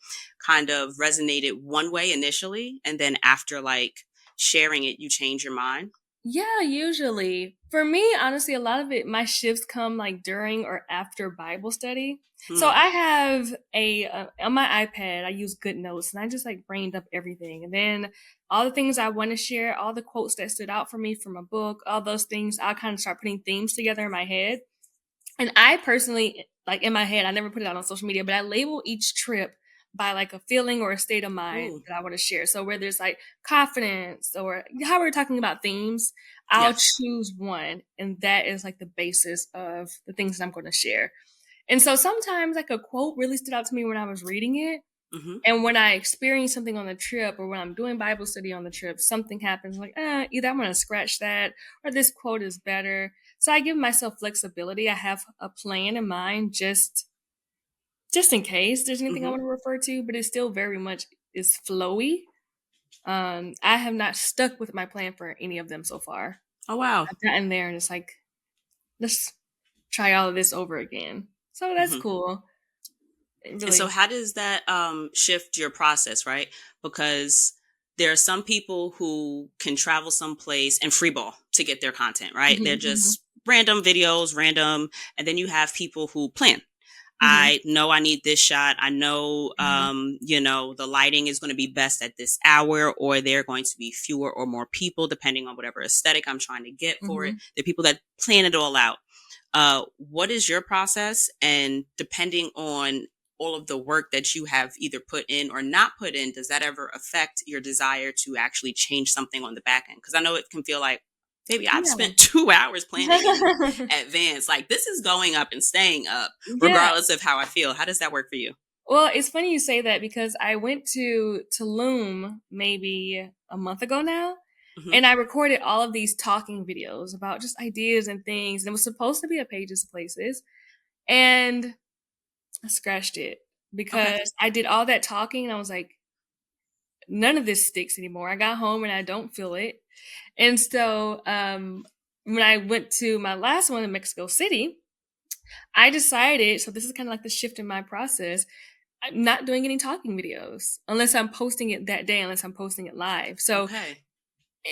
kind of resonated one way initially and then after like sharing it, you change your mind? Yeah, usually. For me, honestly, a lot of it, my shifts come like during or after Bible study. So Hmm. I have on my iPad, I use Good Notes and I just like brained up everything. And then all the things I want to share, all the quotes that stood out for me from a book, all those things, I'll kind of start putting themes together in my head. And I personally, like in my head, I never put it out on social media, but I label each trip by like a feeling or a state of mind Ooh, that I want to share. So whether it's like confidence or how we're talking about themes, I'll yes. choose one. And that is like the basis of the things that I'm going to share. And so sometimes like a quote really stood out to me when I was reading it. Hmm. And when I experience something on the trip or when I'm doing Bible study on the trip, something happens like, either I'm going to scratch that or this quote is better. So I give myself flexibility. I have a plan in mind just in case there's anything I Hmm. want to refer to, but it still very much is flowy. I have not stuck with my plan for any of them so far. Oh, wow. I've gotten there and it's like, let's try all of this over again. So that's Hmm. cool. It And so, really. how does that shift your process, right? Because there are some people who can travel someplace and freeball to get their content, right? They're Mhm, mhm. just random videos, random. And then you have people who plan. Mhm. I know I need this shot. I know, Mhm. the lighting is going to be best at this hour, or there are going to be fewer or more people, depending on whatever aesthetic I'm trying to get for it. Mhm. The people that plan it all out. What is your process? And depending on all of the work that you have either put in or not put in, does that ever affect your desire to actually change something on the back end? Because I know it can feel like, maybe I've Yeah. spent 2 hours planning in advance. Like, this is going up and staying up, Yeah. regardless of how I feel. How does that work for you? Well, it's funny you say that because I went to Tulum maybe a month ago now, Hmm. and I recorded all of these talking videos about just ideas and things. And it was supposed to be a Pages of Places, and I scratched it Okay. because I did all that talking, and I was like, none of this sticks anymore. I got home and I don't feel it. And so when I went to my last one in Mexico City, I decided, so this is kind of like the shift in my process. I'm not doing any talking videos unless I'm posting it that day, unless I'm posting it live. So Okay.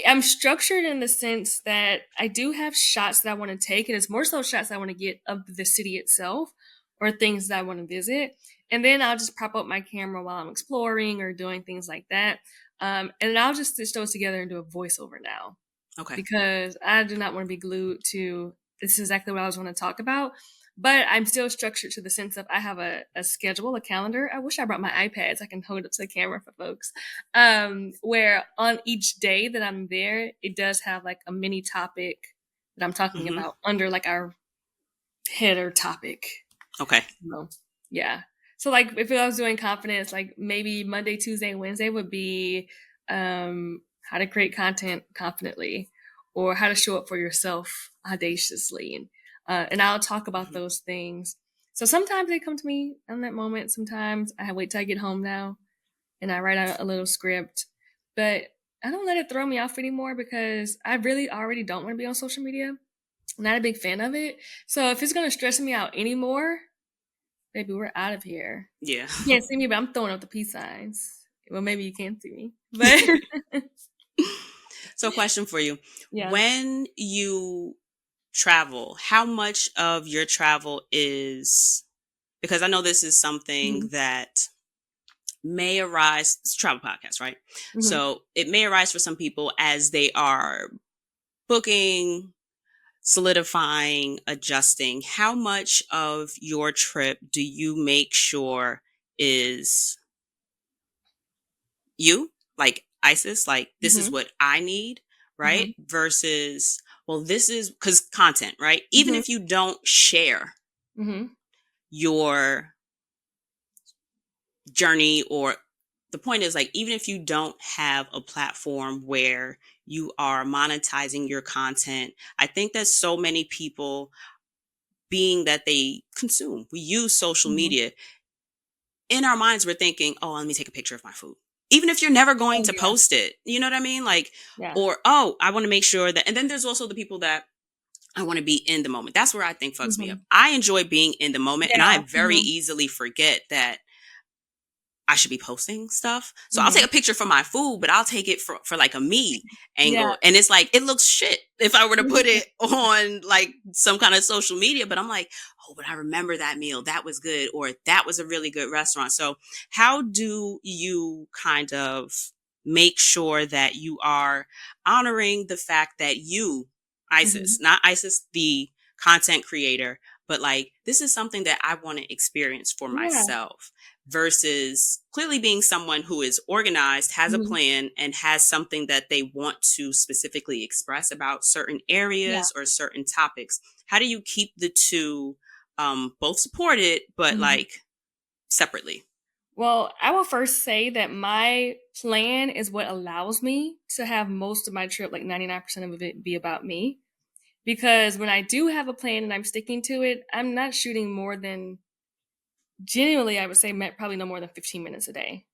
I'm structured in the sense that I do have shots that I want to take, and it's more so shots I want to get of the city itself or things that I want to visit. And then I'll just prop up my camera while I'm exploring or doing things like that. And then I'll just stitch those together and do a voiceover now Okay. because I do not want to be glued to this is exactly what I was want to talk about. But I'm still structured to the sense of I have a schedule, a calendar. I wish I brought my iPads. I can hold it up to the camera for folks. Where on each day that I'm there, it does have like a mini topic that I'm talking Hmm. about under like our header topic. Okay. So, yeah. So like if I was doing confidence, like maybe Monday, Tuesday, Wednesday would be how to create content confidently or how to show up for yourself audaciously. And I'll talk about Hmm. those things. So sometimes they come to me in that moment. Sometimes I wait till I get home now and I write out a little script. But I don't let it throw me off anymore because I really already don't want to be on social media. I'm not a big fan of it. So if it's gonna stress me out anymore, baby, we're out of here. Yeah. You can't see me, but I'm throwing up the peace signs. Well, maybe you can't see me, but So, question for you. yeah. When you travel, how much of your travel is, because I know this is something Hmm. that may arise, it's a travel podcast, right? Hmm. So it may arise for some people as they are booking, solidifying, adjusting. How much of your trip do you make sure is you, like Isis, like this is Hmm. what I need, right? Hmm. Versus, well, this is because content, right? Even Hmm. if you don't share Hmm. your journey, or the point is, like, even if you don't have a platform where you are monetizing your content, I think that so many people, being that they consume, we use social Hmm. media, in our minds we're thinking, oh, let me take a picture of my food, even if you're never going Oh to yeah, post it, you know what I mean? Like, yeah. or, oh, I want to make sure that. And then there's also the people that, I want to be in the moment. That's where I think fucks me up. Hmm. I enjoy being in the moment, and I Yeah. very Hmm. easily forget that I should be posting stuff. So I'll take Hmm. a picture for my food, but I'll take it for like a me Yeah. angle. And it's like, it looks shit if I were to put it on like some kind of social media. But I'm like, oh, but I remember that meal. That was good. Or that was a really good restaurant. So how do you kind of make sure that you are honoring the fact that you, Hmm. Isis, not Isis, the content creator, but like, this is something that I want to experience for Yeah. myself, versus clearly being someone who is organized, has a Hmm. plan, and has something that they want to specifically express about certain Yeah. areas or certain topics. How do you keep the two, both supported, but Hmm. like separately? Well, I will first say that my plan is what allows me to have most of my trip, like 99% of it, be about me. Because when I do have a plan and I'm sticking to it, I'm not shooting more than genuinely, I would say probably no more than 15 minutes a day.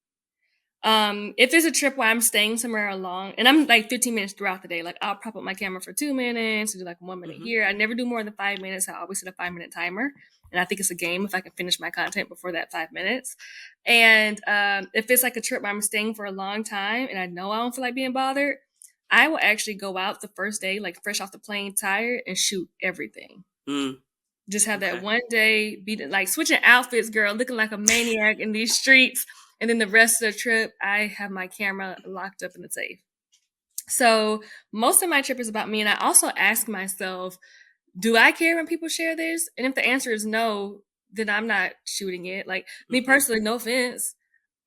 If there's a trip where I'm staying somewhere along, and I'm like 15 minutes throughout the day, like I'll prop up my camera for 2 minutes, do like 1 minute Hmm. here. I never do more than 5 minutes. I always set a 5 minute timer, and I think it's a game if I can finish my content before that 5 minutes. And if it's like a trip where I'm staying for a long time and I know I don't feel like being bothered, I will actually go out the first day, like fresh off the plane, tired, and shoot everything. Mm. Just have that Okay. one day, be like switching outfits, girl, looking like a maniac in these streets. And then the rest of the trip, I have my camera locked up in the safe. So most of my trip is about me. And I also ask myself, do I care when people share this? And if the answer is no, then I'm not shooting it. Like me Mm-hmm. personally, no offense.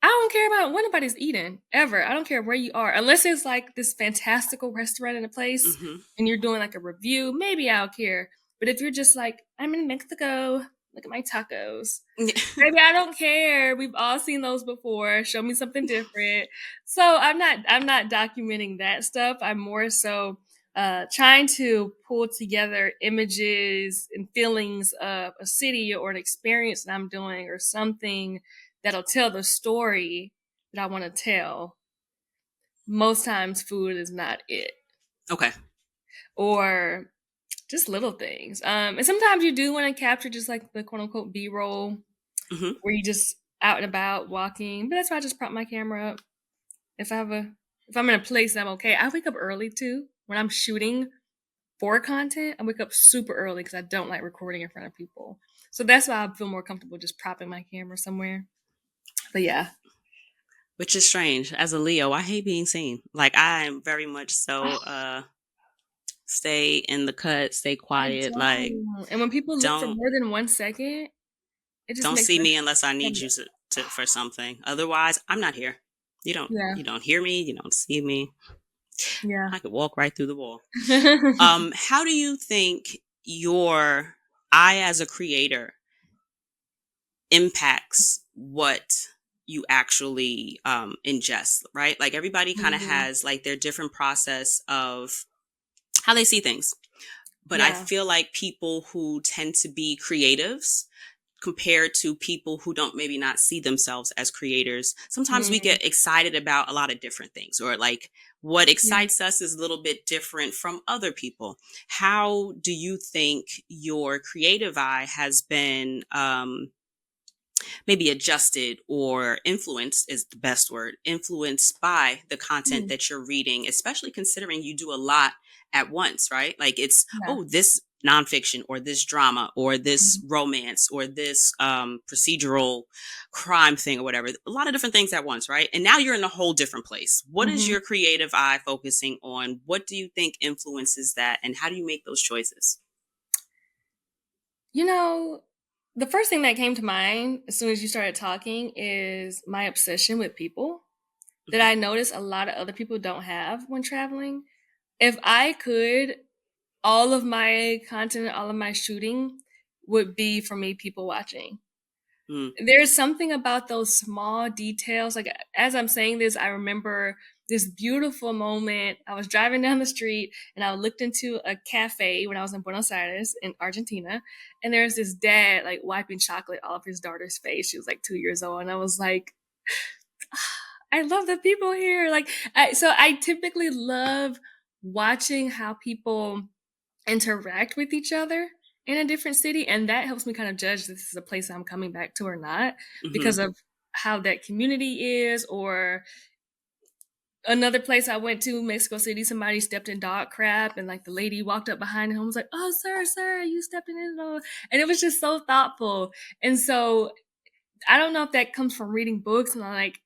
I don't care about what anybody's eating ever. I don't care where you are, unless it's like this fantastical restaurant in a place Mm-hmm. and you're doing like a review. Maybe I'll care. But if you're just like, I'm in Mexico, look at my tacos. Maybe I don't care. We've all seen those before. Show me something different. So I'm not documenting that stuff. I'm more so trying to pull together images and feelings of a city or an experience that I'm doing or something that'll tell the story that I want to tell. Most times food is not it. Okay. Or just little things. And sometimes you do want to capture just like the quote unquote B roll Mm-hmm. where you just out and about walking. But that's why I just prop my camera up. If I have a if I'm in a place that I'm okay. I wake up early too. When I'm shooting for content, I wake up super early because I don't like recording in front of people. So that's why I feel more comfortable just propping my camera somewhere. But yeah. Which is strange. As a Leo, I hate being seen. Like I am very much so stay in the cut, stay I quiet, like don't. And when people look for don't more than 1 second, it just don't makes see me me unless I need you upset. to for something. Otherwise, I'm not here. Yeah. You don't hear me, you don't see me. Yeah. I could walk right through the wall. How do you think your I as a creator impacts what you actually ingest, right? Like everybody kind of Mhm. has like their different process of how they see things. But I Yeah. feel like people who tend to be creatives compared to people who don't maybe not see themselves as creators, sometimes we Mm. get excited about a lot of different things, or like what Yeah. excites us is a little bit different from other people. How do you think your creative eye has been maybe adjusted or influenced is the best word, influenced by the content Mm. that you're reading, especially considering you do a lot at once, right? Like it's, Yeah. oh, this nonfiction or this drama or this Mhm. romance or this procedural crime thing or whatever, a lot of different things at once, right? And now you're in a whole different place. What is Mhm. your creative eye focusing on? What do you think influences that? And how do you make those choices? You know, the first thing that came to mind as soon as you started talking is my obsession with people that Hmm. I notice a lot of other people don't have when traveling. If I could, all of my content, all of my shooting would be for me people watching. Mm, There's something about those small details. Like as I'm saying this, I remember this beautiful moment. I was driving down the street and I looked into a cafe when I was in Buenos Aires in Argentina. And there's this dad like wiping chocolate off his daughter's face. She was like 2 years old. And I was like, I love the people here. So I typically love watching how people interact with each other in a different city. And that helps me kind of judge this is a place I'm coming back to or not hmm because of how that community is. Or another place I went to, Mexico City, somebody stepped in dog crap and like the lady walked up behind him and was like, oh, sir, you stepped in it. And it was just so thoughtful. And so I don't know if that comes from reading books and like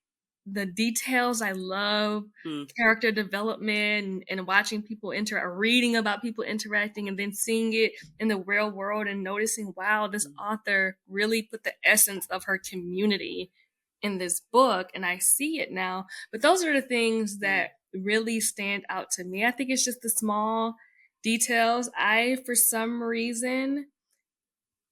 the details. I love mm, character development and watching people interact, reading about people interacting, and then seeing it in the real world and noticing, wow, this author really put the essence of her community in this book, and I see it now. But those are the things mm. that really stand out to me. I think it's just the small details. I, for some reason,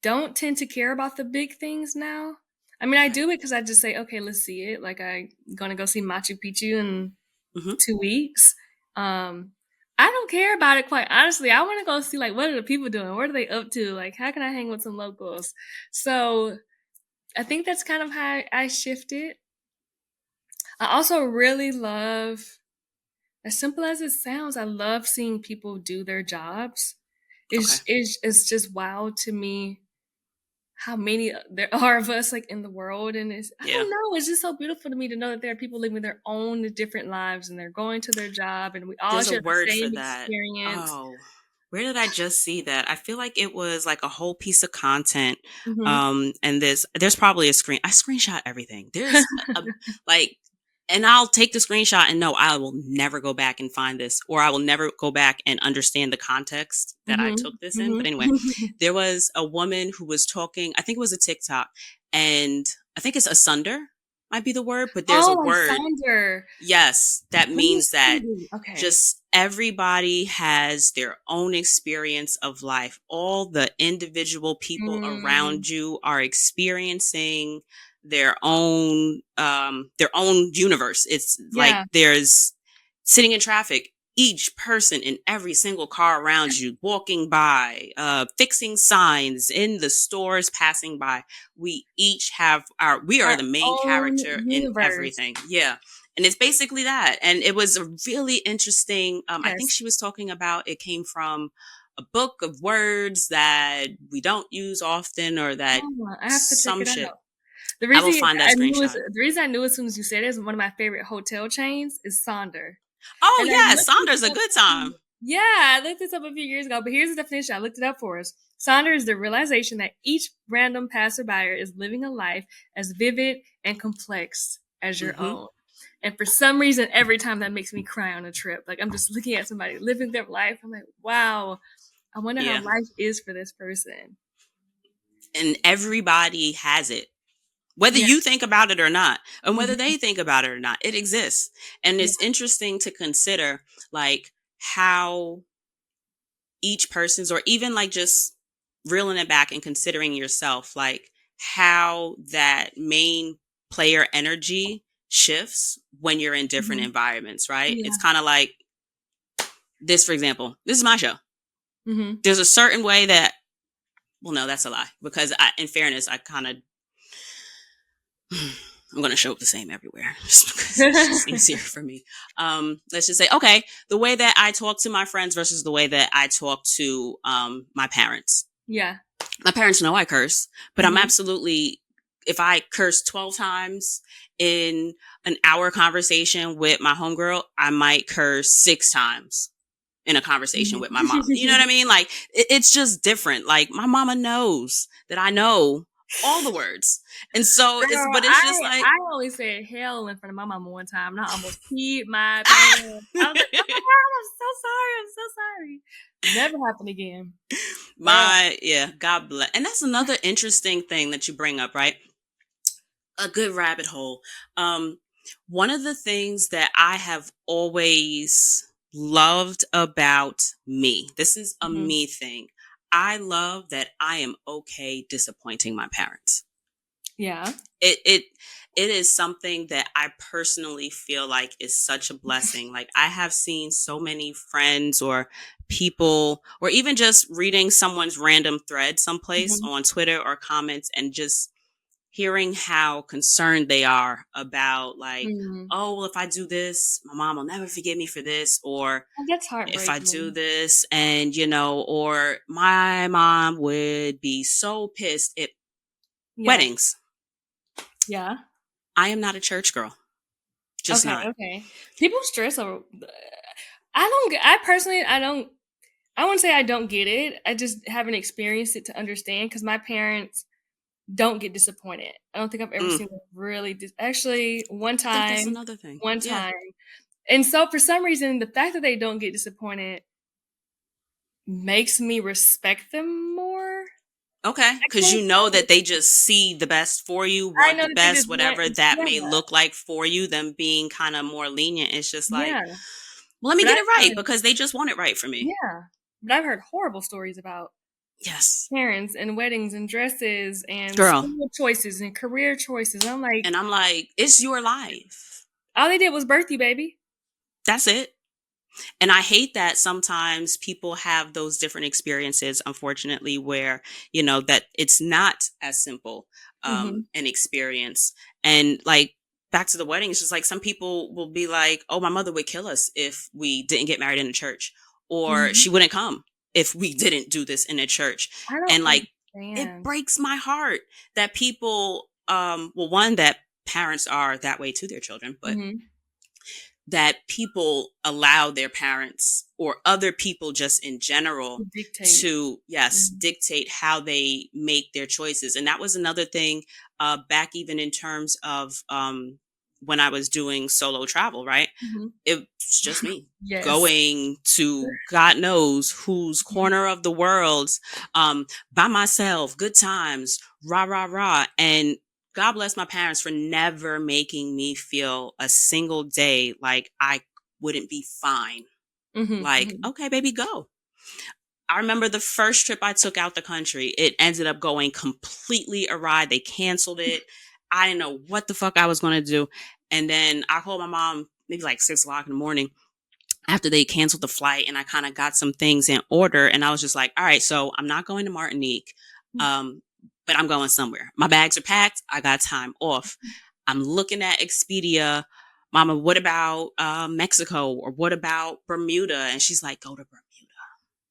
don't tend to care about the big things now. I mean, I Okay. do it because I just say, okay, let's see it. Like I'm gonna go see Machu Picchu in Hmm. 2 weeks. Um, I don't care about it quite honestly. I want to go see like what are the people doing? What are they up to? Like how can I hang with some locals? So I think that's kind of how I shifted. I also really love, as simple as it sounds, I love seeing people do their jobs. Okay. It's just wild to me how many there are of us like in the world. And it's, I Yeah. don't know, it's just so beautiful to me to know that there are people living their own different lives and they're going to their job and we all There's a share the word for same that. experience. Oh. Where did I just see that? I feel like it was like a whole piece of content. Mhm. And there's probably a screen. I screenshot everything. There's like, and I'll take the screenshot and know I will never go back and find this, or I will never go back and understand the context that I Mhm. took this in. But Mhm. anyway, there was a woman who was talking. I think it was a TikTok, and I think it's asunder might be the word, but there's a Oh, like word. Sonder. Yes, that Let me means that see. Okay. just everybody has their own experience of life. All the individual people Mm, around you are experiencing their own universe. It's like yeah. there's sitting in traffic, each person in every single car around you, walking by, fixing signs in the stores, passing by. We each have we are Our the main own character in universe. everything. Yeah. And it's basically that. And it was a really interesting, I think Yes. she was talking about it came from a book of words that we don't use often or that Oh, I have to check some it shit. out. The I will reason find that I knew is screenshot. the reason I knew as soon as you said it is one of my favorite hotel chains is Sonder. Oh, And I yeah. looked this Saunders a up good time. yeah, I looked this up a few years ago, but here's the definition. I looked it up for us. Sonder is the realization that each random passerby is living a life as vivid and complex as your Hmm. own. And for some reason, every time that makes me cry on a trip. Like I'm just looking at somebody living their life. I'm like, wow, I wonder how Yeah. life is for this person. And everybody has it, whether Yeah. you think about it or not, and whether Hmm. they think about it or not, it exists. And Yeah. it's interesting to consider, like, how each person's, or even like just reeling it back and considering yourself, like how that main player energy shifts when you're in different Hmm. environments, right? It's Yeah. kind of like this, for example, this is my show. Hmm. There's a certain way that, well, no, that's a lie, because in fairness, I kind of, I'm going to show up the same everywhere just because it's just easier for me. Let's just say, okay, the way that I talk to my friends versus the way that I talk to my parents. Yeah. My parents know I curse, but I'm Hmm. absolutely, if I curse 12 times in an hour conversation with my homegirl, I might curse 6 times in a conversation with my mom. You know what I mean? Like, it's just different. Like, my mama knows that I know all the words. And so Girl, but it's just like, I only said hell in front of my mama one time, and I almost peed my pants. I was like, "Oh my god, I'm so sorry. I'm so sorry." Never happen again. Damn. yeah, God bless. And that's another interesting thing that you bring up, right? A good rabbit hole. Um, One of the things that I have always loved about me, this is a Mhm. me thing. I love that I am okay disappointing my parents. Yeah. It it it is something that I personally feel like is such a blessing. Like, I have seen so many friends or people, or even just reading someone's random thread someplace Mhm. on Twitter or comments, and just hearing how concerned they are about, like, Mm. oh, well, if I do this, my mom will never forgive me for this, or That's if I do heartbreaking. this, and or my mom would be so pissed at Yeah. weddings. Yeah. I am not a church girl, just Okay, not. okay. People stress over I don't get I personally I don't I wouldn't say I don't get it. I just haven't experienced it to understand because my parents don't get disappointed. I don't think I've ever Mm, seen them really actually I think that's another thing. one Yeah. time. And so for some reason, the fact that they don't get disappointed makes me respect them more. Okay. I Because can't you know say that they just see the best for you, I want know the that they best, just want whatever that yeah, may look like for you, them being kind of more lenient. It's just like, yeah. well, let me But get I've it right heard because they just want it right for me. yeah. But I've heard horrible stories about Yes. parents and weddings and dresses and Girl. school choices and career choices. I'm like, And I'm like, it's your life. all they did was birth you, baby. That's it. And I hate that sometimes people have those different experiences, unfortunately, where, that it's not as simple Mhm. an experience. And like, back to the wedding, it's just like some people will be like, oh, my mother would kill us if we didn't get married in a church, or Mhm. she wouldn't come if we didn't do this in a church. I don't And like, it understand. breaks my heart that people, well, one, that parents are that way to their children, but Mhm. that people allow their parents or other people just in general Dictate. to, yes, Mhm. dictate how they make their choices. And that was another thing, back even in terms of, when I was doing solo travel, right? Mhm. It's just me Yes. going to God knows whose Mhm. corner of the world, by myself, good times, rah, rah, rah. And God bless my parents for never making me feel a single day like I wouldn't be fine. Mhm. Like, Mhm. okay, baby, go. I remember the first trip I took out the country, it ended up going completely awry. They canceled it. I didn't know what the fuck I was going to do. And then I called my mom maybe like 6 o'clock in the morning after they canceled the flight, and I kind of got some things in order, and I was just like, all right, so I'm not going to Martinique, um, but I'm going somewhere. My bags are packed. I got time off. I'm looking at Expedia. Mama, what about Mexico, or what about Bermuda? And she's like, go to Bermuda.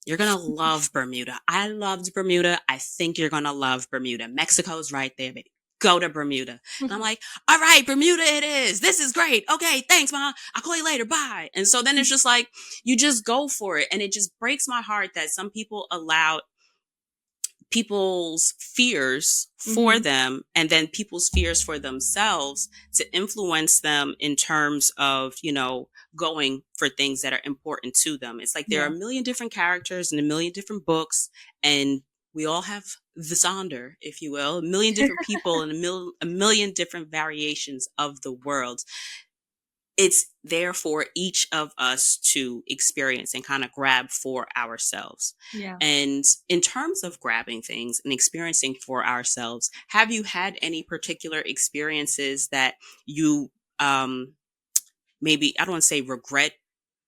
You're going to love Bermuda. I loved Bermuda. I think you're going to love Bermuda. Mexico's right there, baby. Go to Bermuda. And I'm like, all right, Bermuda it is. This is great. Okay, thanks, Mom. I'll call you later. Bye. And so then it's just like, you just go for it. And it just breaks my heart that some people allow people's fears for Mhm. them, and then people's fears for themselves to influence them in terms of, going for things that are important to them. It's like there are Yeah. a million different characters and a million different books, and we all have the Sonder, if you will, a million different people and a million different variations of the world. It's there for each of us to experience and kind of grab for ourselves. Yeah. And in terms of grabbing things and experiencing for ourselves, have you had any particular experiences that you, maybe, I don't want to say regret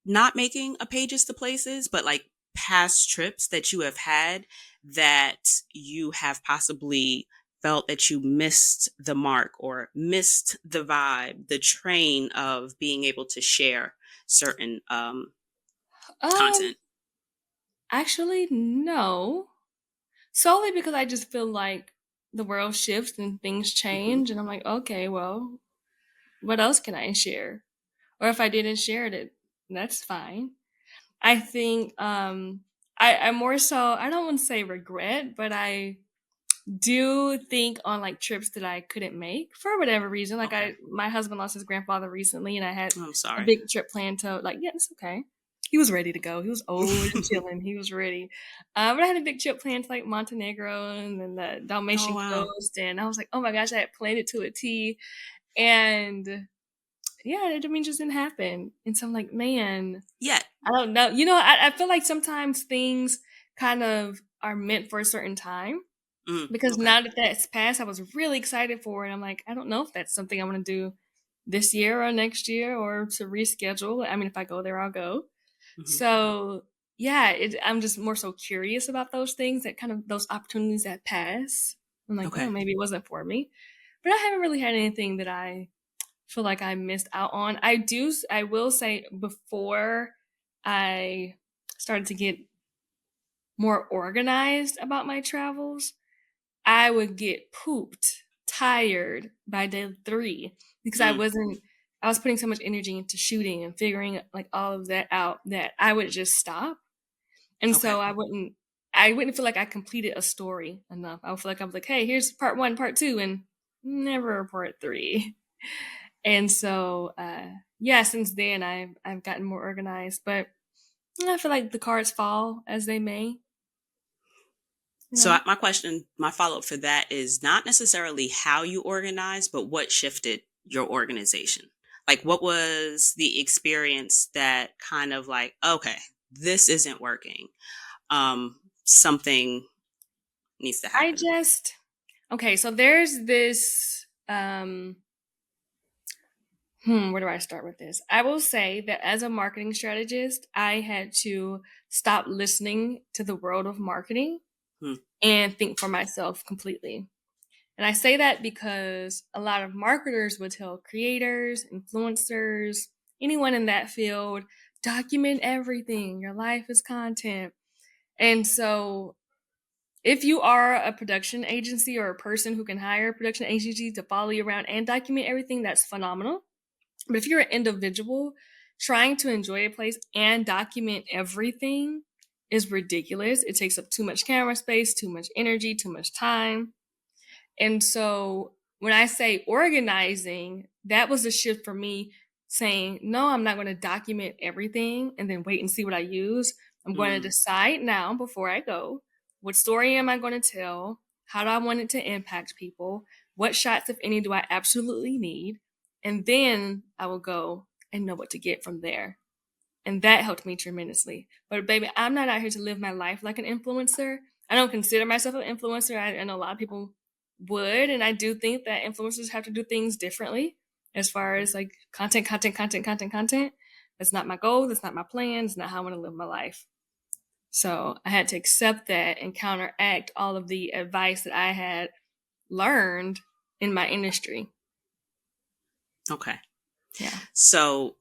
not making a pages to places, but like past trips that you have had that you have possibly felt that you missed the mark or missed the vibe, the train of being able to share certain Um, content? Actually, no. Solely because I just feel like the world shifts and things Hmm. change, and I'm like, okay, well, what else can I share? Or if I didn't share it, that's fine. I think I more so I don't want to say regret, but I do think on like trips that I couldn't make for whatever reason. Like Okay. my husband lost his grandfather recently, and I had I'm a sorry. big trip planned to like yeah, it's okay. He was ready to go. He was old and chilling. He was ready. But I had a big trip planned to like Montenegro and then the Oh, Dalmatian wow. coast, and I was like, oh my gosh, I had planned it to a T, and yeah, it I mean just didn't happen. And so I'm like, man, Yet. I don't know. I feel like sometimes things kind of are meant for a certain time because Okay. now that that's passed, I was really excited for it. I'm like, I don't know if that's something I want to do this year or next year or to reschedule. I mean, if I go there, I'll go. Hmm. So yeah, I'm just more so curious about those things that kind of those opportunities that pass. I'm like, oh, Okay. maybe it wasn't for me, but I haven't really had anything that I feel like I missed out on. I will say before I started to get more organized about my travels, I would get pooped, tired by day 3 because Mm, I was putting so much energy into shooting and figuring like all of that out that I would just stop. And okay. so I wouldn't feel like I completed a story enough. I would feel like I was like, hey, here's part 1, part 2, and never part 3. And so yeah, since then I've gotten more organized, but I feel like the cards fall as they may, you So know. my question, my follow up for that is not necessarily how you organize, but what shifted your organization. Like, what was the experience that kind of like, okay, this isn't working. Something needs to I happen. just okay, so there's this where do I start with this? I will say that as a marketing strategist, I had to stop listening to the world of marketing Hmm. and think for myself completely. And I say that because a lot of marketers would tell creators, influencers, anyone in that field, document everything. Your life is content. And so if you are a production agency or a person who can hire a production agency to follow you around and document everything, that's phenomenal. But if you're an individual trying to enjoy a place and document everything is ridiculous. It takes up too much camera space, too much energy, too much time. And so when I say organizing, that was a shift for me, saying, no, I'm not going to document everything and then wait and see what I use. I'm going to Mm. decide now before I go, what story am I going to tell? How do I want it to impact people? What shots, if any, do I absolutely need? And then I will go and know what to get from there. And that helped me tremendously. But baby, I'm not out here to live my life like an influencer. I don't consider myself an influencer. I know a lot of people would, and I do think that influencers have to do things differently as far as like content. That's not my goal. That's not my plan. It's not how I want to live my life. So I had to accept that and counteract all of the advice that I had learned in my industry. Okay. Yeah. So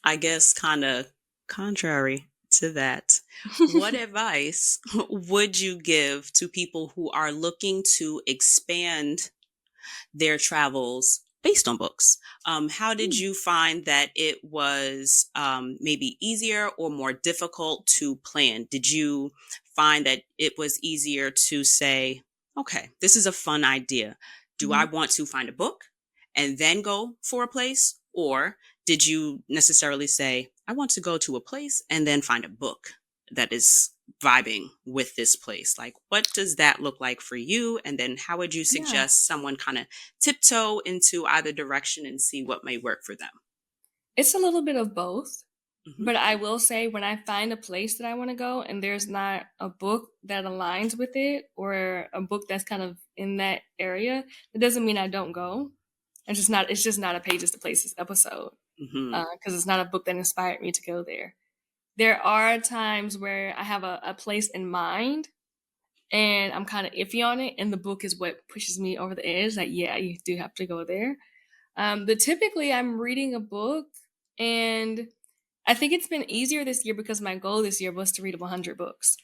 I guess kind of contrary to that, what advice would you give to people who are looking to expand their travels based on books? How did you find that it was maybe easier or more difficult to plan? Did you find that it was easier to say, okay, this is a fun idea. Do I Mhm. want to find a book and then go for a place? Or did you necessarily say, I want to go to a place and then find a book that is vibing with this place? Like, what does that look like for you? And then how would you Yeah. suggest someone kind of tiptoe into either direction and see what may work for them? It's a little bit of both. Hmm. But I will say, when I find a place that I want to go and there's not a book that aligns with it or a book that's kind of in that area, it doesn't mean I don't go. It's just not a Pages to Places episode, Hmm. because it's not a book that inspired me to go there. There are times where I have a place in mind and I'm kind of iffy on it, and the book is what pushes me over the edge. Like, yeah, you do have to go there. But typically, I'm reading a book, and I think it's been easier this year because my goal this year was to read 100 books.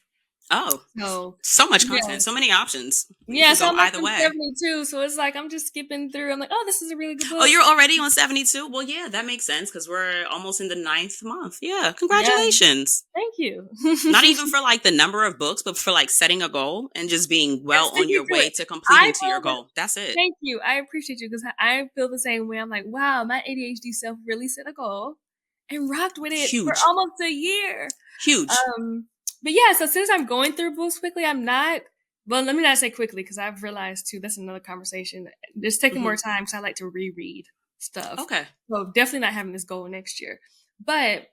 Oh, So, so much yeah. content, so many options. You Yeah, can so go I'm like either on way. 72, so it's like I'm just skipping through. I'm like, oh, this is a really good Oh, book. you're already on 72? Well, yeah, that makes sense because we're almost in the ninth month. Yeah, Yeah, congratulations. thank you. Not even for like the number of books, but for like setting a goal and just being And well on sticking your to way it. to I completing to your feel that. goal. That's it. Thank you. I appreciate you because I feel the same way. I'm like, wow, my ADHD self really set a goal and rocked with it for Huge. almost a year. Huge. Um, but yeah, so since I'm going through books quickly, I'm not. Well, let me not say quickly because I've realized too. That's another conversation. It's taking more Hmm. time because I like to reread stuff. Okay. So definitely not having this goal next year. But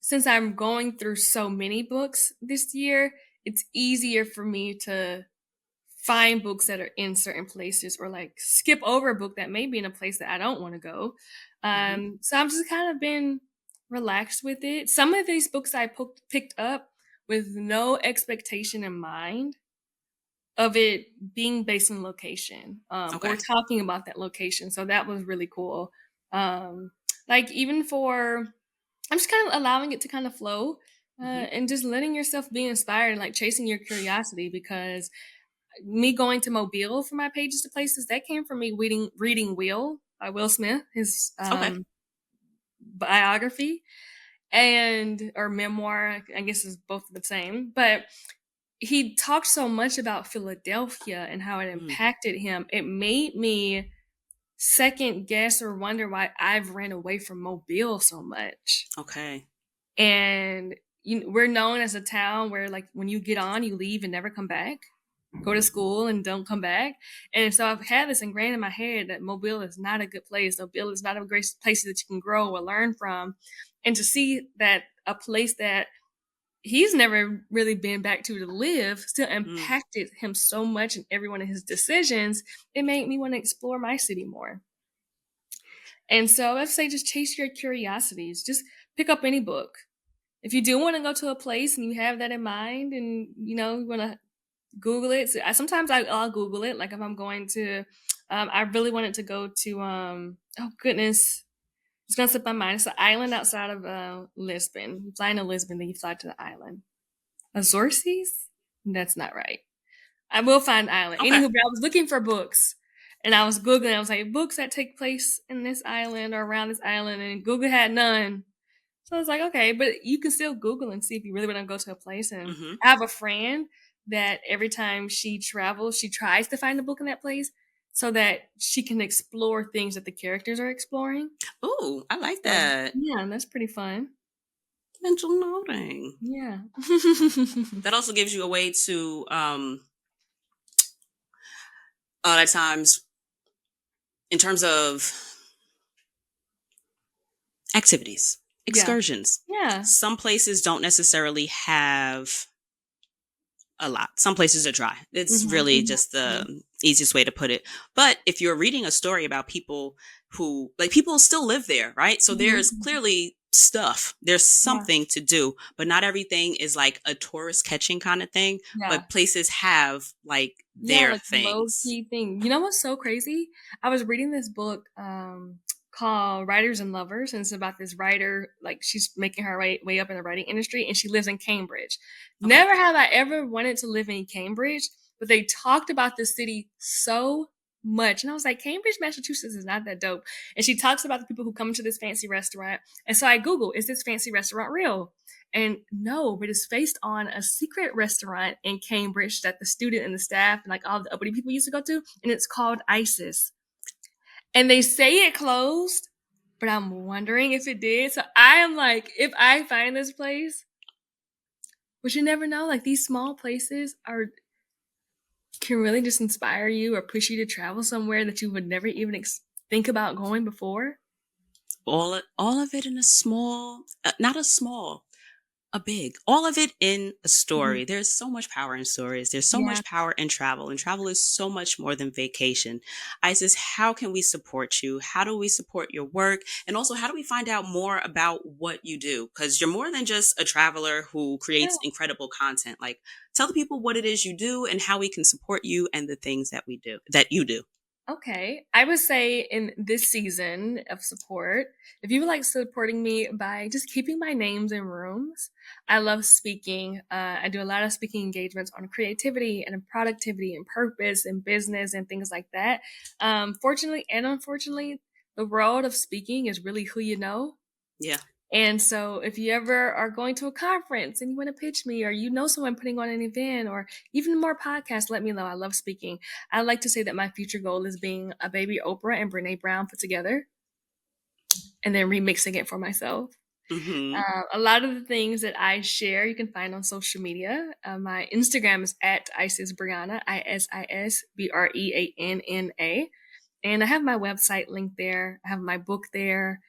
since I'm going through so many books this year, it's easier for me to find books that are in certain places or like skip over a book that may be in a place that I don't want to go. Hmm. So I've just kind of been relaxed with it. Some of these books I picked up with no expectation in mind of it being based on location, or Okay. talking about that location. So that was really cool. Um, like even for, I'm just kind of allowing it to kind of flow, Hmm. and just letting yourself be inspired and like chasing your curiosity, because me going to Mobile for my Pages to Places, that came from me reading Will by Will Smith, his Okay. biography and or memoir. I guess is both the same, but he talked so much about Philadelphia and how it Mm. impacted him. It made me second guess or wonder why I've ran away from Mobile so much. Okay. And we're known as a town where like when you get on, you leave and never come back, go to school and don't come back. And so I've had this ingrained in my head that Mobile is not a good place. Mobile is not a great place that you can grow or learn from. And to see that a place that he's never really been back to live still Mm. impacted him so much in every one of his decisions, it made me want to explore my city more. And so I'd say just chase your curiosities. Just pick up any book. If you do want to go to a place and you have that in mind and you want to Google it. So sometimes I'll Google it. Like if I'm going to, I really wanted to go to, oh goodness, it's gonna slip my mind. It's an island outside of Lisbon. You fly into Lisbon, then you fly to the island. Azores? That's not right. I will find the island. Okay. Anywho, but I was looking for books, And I was Googling, I was like, books that take place in this island or around this island, and Google had none. So I was like, okay, but you can still Google and see if you really want to go to a place. And Mm-hmm. I have a friend that every time she travels, she tries to find a book in that place so that she can explore things that the characters are exploring. Ooh, I like So that. yeah, that's pretty fun. Mental noting. Yeah. That also gives you a way to, a lot of times, in terms of activities, Yeah. excursions, Yeah. some places don't necessarily have a lot. Some places are dry. It's Mhm, really mhm, just the mhm. easiest way to put it. But if you're reading a story about people who, like, people still live there, right? So Mhm, there's mhm. clearly stuff, there's Yeah. something to do, but not everything is like a tourist catching kind of thing. Yeah. But places have like Yeah, their like low things. key thing. You know what's so crazy? I was reading this book called Writers and Lovers, and it's about this writer, like she's making her way up in the writing industry, and she lives in Cambridge. Okay. Never have I ever wanted to live in Cambridge, but they talked about the city so much. And I was like, Cambridge, Massachusetts is not that dope. And she talks about the people who come to this fancy restaurant. And so I Google, is this fancy restaurant real? And no, but it's based on a secret restaurant in Cambridge that the student and the staff and like all the uppity people used to go to, and it's called Isis. And they say it closed, but I'm wondering if it did. So I am like, if I find this place, but you never know, like these small places are can really just inspire you or push you to travel somewhere that you would never even think about going before. All of it in a small, not a small, a big, all of it in a Mhm. story. There's so much power in stories. There's so Yeah. much power in travel, and travel is so much more than vacation. Isis, how can we support you? How do we support your work? And also, how do we find out more about what you do? Because you're more than just a traveler who Yeah. creates incredible content. Like, tell the people what it is you do and how we can support you and the things that we do, that you do. Okay. I would say in this season of support, if you would like supporting me by just keeping my names in rooms, I love speaking. I do a lot of speaking engagements on creativity and productivity and purpose and business and things like that. Fortunately and unfortunately, the world of speaking is really who you know. Yeah. And so if you ever are going to a conference and you want to pitch me or you know someone putting on an event or even more podcasts, let me know. I love speaking. I like to say that my future goal is being a baby Oprah and Brene Brown put together and then remixing it for myself. Mm-hmm. A lot of the things that I share you can find on social media. My Instagram is at Isis Breanna, ISISBREANNA. And I have my website linked there. I have my book there.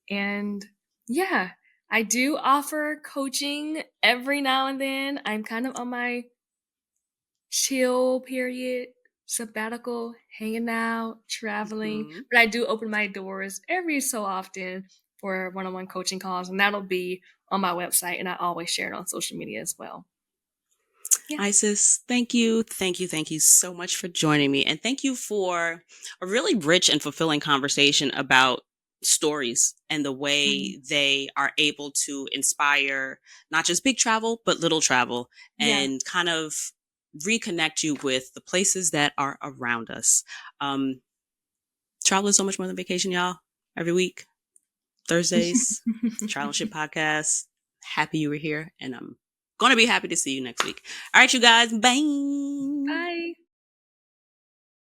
And yeah, I do offer coaching every now and then. I'm kind of on my chill period, sabbatical, hanging out, traveling, Mm-hmm. but I do open my doors every so often for one on one coaching calls, and that'll be on my website, and I always share it on social media as well. Yeah. Isis, thank you. Thank you. Thank you so much for joining me. And thank you for a really rich and fulfilling conversation about stories and the Mhm. way they are able to inspire not just big travel, but little travel Yeah. and kind of reconnect you with the places that are around us. Um, Travel is so much more than vacation, y'all. Every week, Thursdays, Travel and Ship Podcast. Happy you were here, and I'm going to be happy to see you next week. All right, you guys. Bye. Bye.